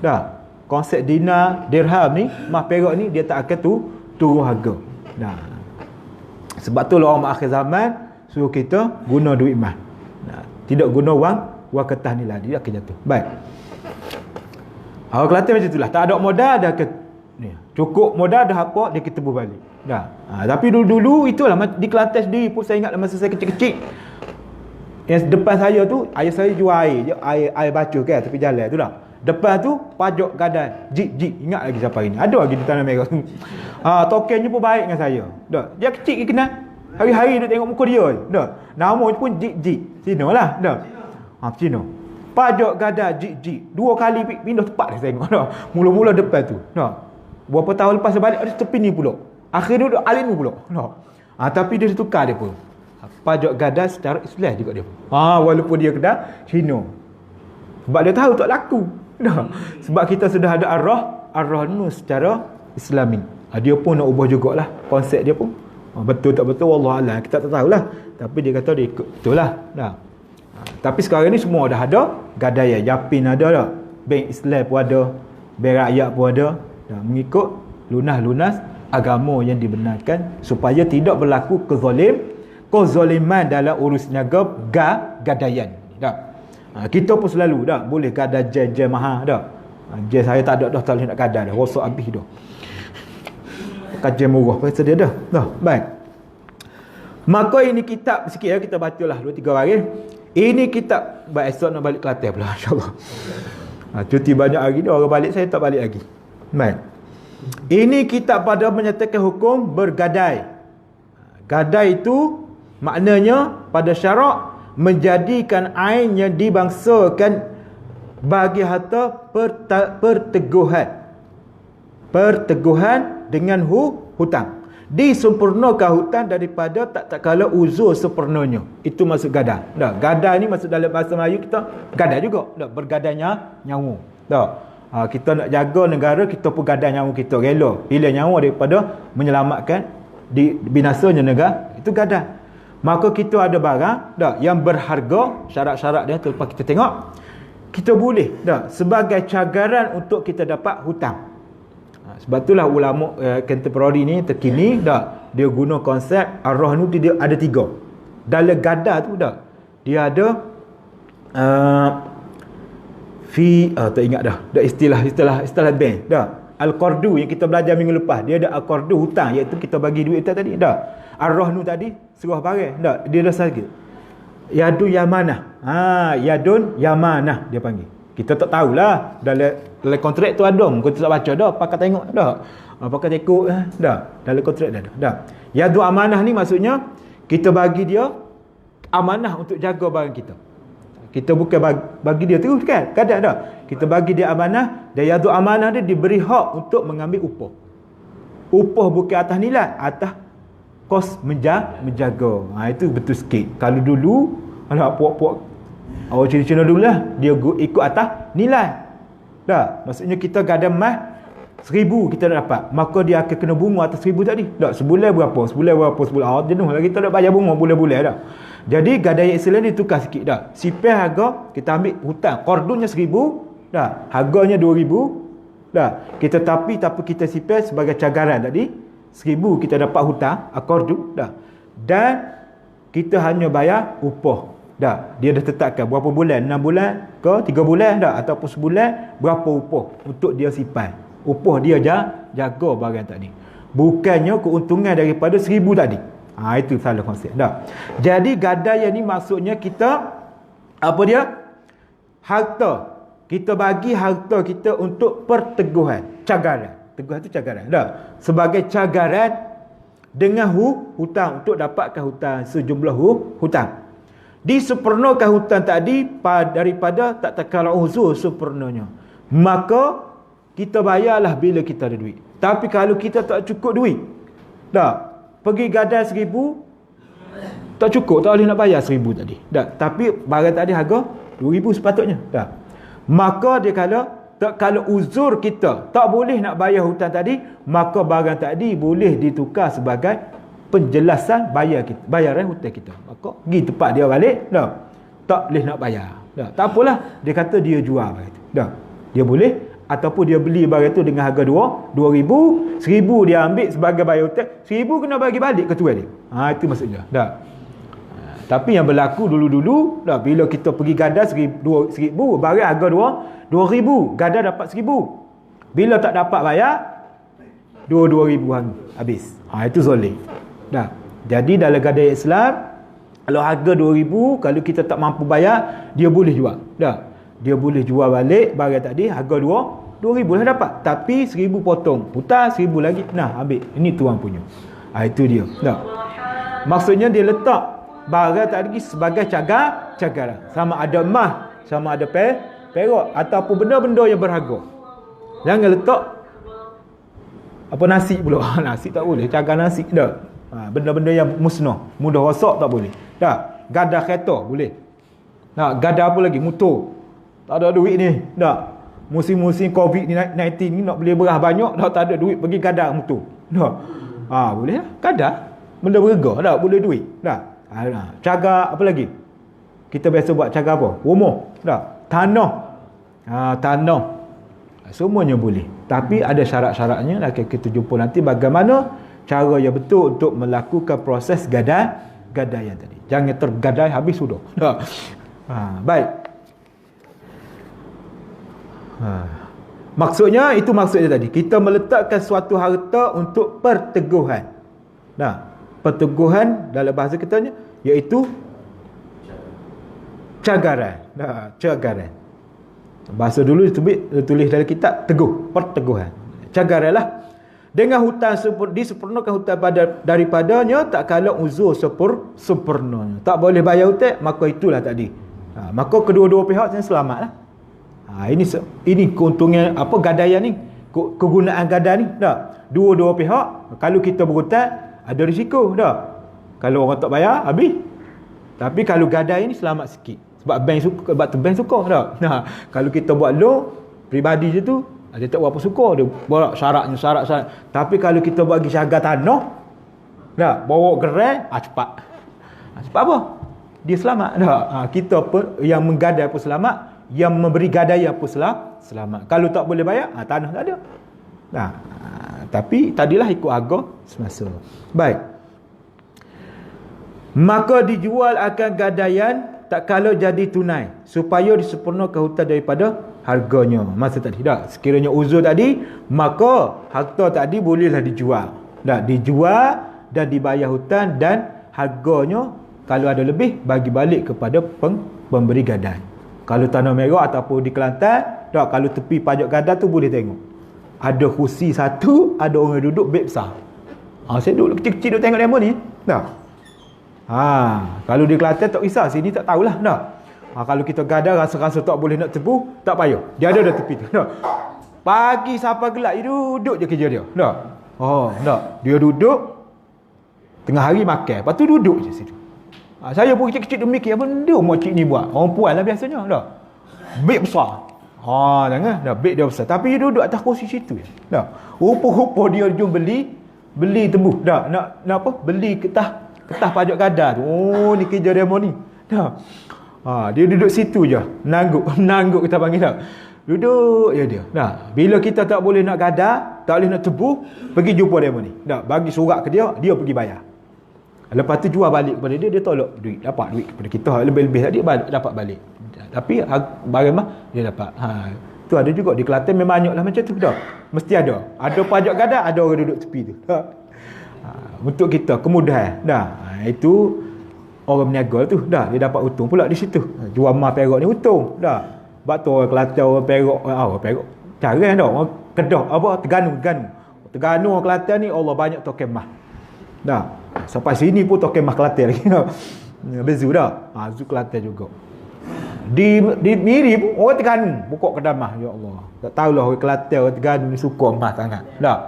dah. Konsep dinar, dirham ni, mah perak ni dia tak akan turun harga. Dah. Sebab tu orang akhir zaman suruh kita guna duit mah. Tidak guna wang kertas ni lah, dia akan jatuh. Baik. Orang Kelantan macam itulah. Tak ada modal dah ni. Cukup modal dah apa dia kita balik. Dah. Tapi dulu itulah di Kelantan sendiri pun saya ingat masa saya kecil-kecil. Yang depan saya tu ayah saya jual air je, air bacur kan tepi jalan tu dah. Depan tu pajak gadan. Jik. Ingat lagi siapa ini? Ada lagi di Tanah Merah. Tokennya pun baik dengan saya. Dah. Dia kecil ke kenal. Hari-hari dia tengok muka dia. Dah. Nama pun Jik. Cina lah. Dah. Cina. Pajak gada Jik. 2 kali pindah tempat dia tengok. Dah. Mula-mula depan tu. Dah. Berapa tahun lepas saya balik ada tepi ni pula. Akhirnya dia alim pula. Dah. Tapi dia tukar dia pun. Pajak gada secara Islam juga dia. Walaupun dia kena Cina. Sebab dia tahu tak laku. Dah. Sebab kita sudah ada Ar-Rahnu secara Islami. Dia pun nak ubah jugalah konsep dia pun. Betul tak betul wallahualam kita tak tahulah. Tapi dia kata dia ikut betul lah. Dah. Tapi sekarang ni semua dah ada gadaian. Yapin ada dah. Bank Islam pun ada. Bank rakyat pun ada. Dah. Mengikut lunas agama yang dibenarkan supaya tidak berlaku kezaliman dalam urus niaga gadaian. Dah. Kita pun selalu dah boleh gada jen mahal dah. Jen saya tak ada dah, tak boleh nak gada dah. Rosak habis dah. Kajian murah pasal dia dah. Dah, baik. Maka ini kitab sikit ya kita bacalah 2-3 baris. Ini kitab esok nak balik Kelantan pula insya-Allah. Cuti banyak hari dah orang balik, saya tak balik lagi. Baik. Ini kitab pada menyatakan hukum bergadai. Gadai itu maknanya pada syarak menjadikan ain yang dibangsakan bagi harta perteguhan dengan hutang. Disempurnakan hutang daripada tak kala uzur sempurnanya. Itu maksud gadah. Dah, gadah ni maksud dalam bahasa Melayu kita gadah juga. Dah, bergadanya nyawa. Dah. Kita nak jaga negara, kita pun gadah nyawa kita, rela pilih nyawa daripada menyelamatkan binasanya negara. Itu gadah. Maka kita ada barang dah yang berharga, syarat-syarat dia lepas kita tengok. Kita boleh dah sebagai cagaran untuk kita dapat hutang. Sebab itulah ulama contemporary ni terkini dah dia guna konsep ar-rahnu tu, dia ada 3. Dalam gadah tu dah dia ada tak ingat dah istilah bank dah. Al-qardu yang kita belajar minggu lepas, dia ada al-qardu hutang, iaitu kita bagi duit tadi dah. Ar-rahnu tadi suruh barang dah, dia dah saja yadun yamanah. Yadun yamanah dia panggil. Kita tak tahulah dalam kontrak tu ada, kita tak baca dah, pakai tengok dah, pakai tekuk dah, dalam kontrak dah. Yadun amanah ni maksudnya kita bagi dia amanah untuk jaga barang kita. Kita bukan bagi dia terus kan, kadang dah kita bagi dia amanah, dan yadun amanah dia diberi hak untuk mengambil upah. Upah bukan atas nilai, atas kos menjaga. Itu betul sikit. Kalau dulu anak puak-puak awak Cina-Cina dulu lah, dia ikut atas nilai. Dah, maksudnya kita gada emas 1000 kita nak dapat, maka dia akan kena bunga atas 1000 tadi. Dah, sebulan berapa? Jenuh lagi kita nak bayar bunga bulan-bulan dah. Jadi gadai Islam ni tukar sikit dah. Sipah harga kita ambil hutang, qardunnya 1000 dah, harganya 2000 dah. Kita tapi kita sipah sebagai cagaran tadi 1000 kita dapat hutang qardu dah. Dan kita hanya bayar upah. Dah, dia dah tetapkan berapa bulan, 6 bulan ke 3 bulan dah, ataupun sebulan, berapa upah untuk dia simpan. Upah dia jaga barang tadi. Bukannya keuntungan daripada 1000 tadi. Itu salah konsep dah. Jadi gadai ni maksudnya kita apa dia? Harta. Kita bagi harta kita untuk perteguhan, cagaran. Teguhan tu cagaran dah. Sebagai cagaran dengan hutang untuk dapatkan hutang sejumlah hutang. Disempurnakan hutang tadi daripada tak takala uzur sempurnanya. Maka kita bayarlah bila kita ada duit. Tapi kalau kita tak cukup duit, dah pergi gadai 1000 tak cukup, tak boleh nak bayar 1000 tadi. Dah, tapi barang tadi harga 2000 sepatutnya. Dah. Maka dia kalau uzur kita tak boleh nak bayar hutang tadi, maka barang tadi boleh ditukar sebagai penjelasan bayaran hutang kita. Maka pergi tempat dia balik, dah. Tak boleh nak bayar. Dah, tak apalah, dia kata dia jual barang itu. Dah. Dia boleh, ataupun dia beli barang itu dengan harga 2000, 1000 dia ambil sebagai bayar hutang, 1000 kena bagi balik ke tuan dia. Itu maksudnya. Dah. Tapi yang berlaku dulu-dulu, dah, bila kita pergi gadai 1000, barang harga 2000, gadai dapat 1000. Bila tak dapat bayar 2000 habis. Itu zalim. Dah. Jadi dalam gadai Islam, kalau harga 2000, kalau kita tak mampu bayar, dia boleh jual. Dah. Dia boleh jual balik barang tadi harga 2000 lah dapat. Tapi 1000 potong, hutang 1000 lagi. Nah, ambil. Ini tuan punya. Itu dia. Dah. Maksudnya dia letak barang tadi sebagai cagaran. Sama ada emas, sama ada perak, ataupun benda-benda yang berharga. Jangan letak apa nasi pula. Nasi tak boleh, cagar nasi dah. Benda-benda yang musnah, mudah rosak tak boleh. Dah, gadah kereta boleh. Gadah apa lagi? Motor. Tak ada duit ni. Dah. Musim-musim COVID-19 ni nak beli beras banyak, dah tak ada duit pergi gadah motor. Dah. Boleh lah. Gadah benda berharga dah, boleh duit. Dah. Cagar apa lagi? Kita biasa buat cagar apa? Rumah. Dah. Tanah. Tanah. Semuanya boleh. Tapi ada syarat-syaratnya. Kita jumpa nanti bagaimana cara yang betul untuk melakukan proses gadaian tadi. Jangan tergadai habis sudah. Dah. Baik. Maksudnya itu maksudnya tadi. Kita meletakkan suatu harta untuk perteguhan. Perteguhan dalam bahasa kita iaitu cagaran. Cagaran. Bahasa dulu tulis dalam kitab teguh, perteguhan. Cagaran lah. Dengan hutang disempurnakan hutang daripadanya tak kala uzur sempurnanya. Tak boleh bayar hutang, maka itulah tadi. Maka kedua-dua pihak selamatlah. Ini keuntungan apa gadaian ni, kegunaan gadai ni. Dua-dua pihak kalau kita berhutang ada risiko dah. Kalau orang tak bayar, habis. Tapi kalau gadai ni selamat sikit. Sebab bank suka dah. Nah, kalau kita buat loan peribadi je tu, dia tak berapa suka, dia buat syarat. Tapi kalau kita bagi syagah tanah, dah bawa gerai, cepat. Sebab apa? Dia selamat dah. Kita pun yang menggadai pun selamat, yang memberi gadai pun selamat. Kalau tak boleh bayar, tanah tak ada. Nah, tapi tadilah ikut harga semasa. Baik. Maka dijual akan gadaian tak kala jadi tunai, supaya disempurnakan hutang daripada harganya. Masa tadi dah, sekiranya uzur tadi, maka harta tadi bolehlah dijual. Dah dijual dan dibayar hutang, dan harganya kalau ada lebih bagi balik kepada pemberi gadai. Kalau Tanah Merah ataupun di Kelantan, dah kalau tepi pajak gadai tu boleh tengok. Ada kursi satu, ada orang duduk beg besar. Saya duduk kecil-kecil duduk tengok demo ni. Dah. Kalau di Kelantan tak kisah, sini tak tahulah dah. Kalau kita gadai rasa-rasa tak boleh nak tebu, tak payah. Dia ada dah tepi tu. Dah. Pagi sampai gelap dia duduk je kerja dia. Dah. Dah. Dia duduk tengah hari makan, lepas tu duduk je situ. Saya pun kecil-kecil mikir apa benda makcik ni buat. Orang puan lah biasanya dah. Beg besar. Jangan dah beg dia besar. Tapi dia duduk atas kursi situ je. Dah. Rupa-rupa dia jom beli tebu. Dah. Nak apa? Beli ketah pajak gadai tu. Ni kerja demo ni. Dah. Dia duduk situ je. Menangguk kita panggil dah. Duduk je dia. Dah. Bila kita tak boleh nak gadai, tak boleh nak tebu, pergi jumpa demo ni. Dah. Bagi surat ke dia pergi bayar. Lepas tu jual balik kepada dia tolak duit. Dapat duit kepada kita. Lebih-lebih dia dapat balik. Tapi barang mah dia dapat. Tu ada juga di Kelantan, memang banyaklah macam tu dah. Mesti ada. Ada pajak gadai, ada orang duduk tepi tu. Untuk kita kemudahan. Itu orang berniaga tu dah, dia dapat untung pula di situ. Jual emas perak ni untung dah. Sebab tu orang Kelantan, orang Perak cara dah. Orang Kedah Terengganu orang Kelantan ni Allah banyak token emas. Dah. Sampai sini pun token emas Kelantan lagi. Bezu dah. Zu Kelantan juga. Di Miri pun orang Terengganu buka kedai emas, ya Allah. Tak tahulah orang Kelantan, orang Terengganu ni suka emas sangat. Dah.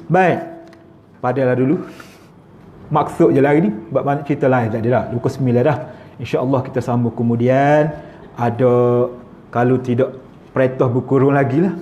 Baik. Padalah dulu. Maksud je lah hari ni. Sebab banyak cerita lain tak ada dah. Luka 9 dah. InsyaAllah kita sambung kemudian. Ada, kalau tidak perintah berkurung lagi lah.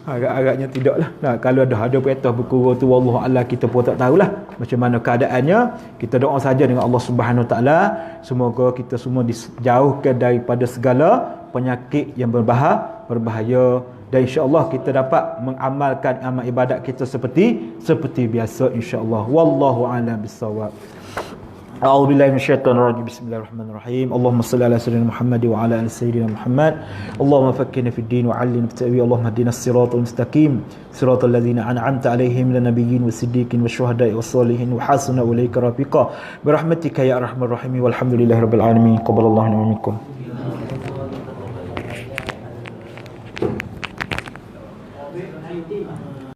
Agak-agaknya tidak lah. Kalau ada perintah berkurung tu, wallahualam, kita pun tak tahulah macam mana keadaannya. Kita doa saja dengan Allah Subhanahu Wa Taala, semoga kita semua dijauhkan daripada segala penyakit yang berbahaya, dan insya-Allah kita dapat mengamalkan amal ibadat kita seperti biasa insya-Allah. Wallahu a'lam bissawab. A'udzu billahi minasyaitonir rajim. Bismillahirrahmanirrahim. Allahumma shalli ala sayyidina Muhammad wa ala ali sayyidina Muhammad. Allahumma faqqihna fid din wa 'allimna at-ta'wil. Allahumma hdinas siratal mustaqim, siratal ladzina an'amta 'alaihim minan nabiyyin was-siddiqin wasyuhada'i was-shalihin wa hasuna ulaika rafiqa. Bi rahmatika ya arhamar rahimin. Walhamdulillahirabbil alamin. Qabalallahu minna wa minkum.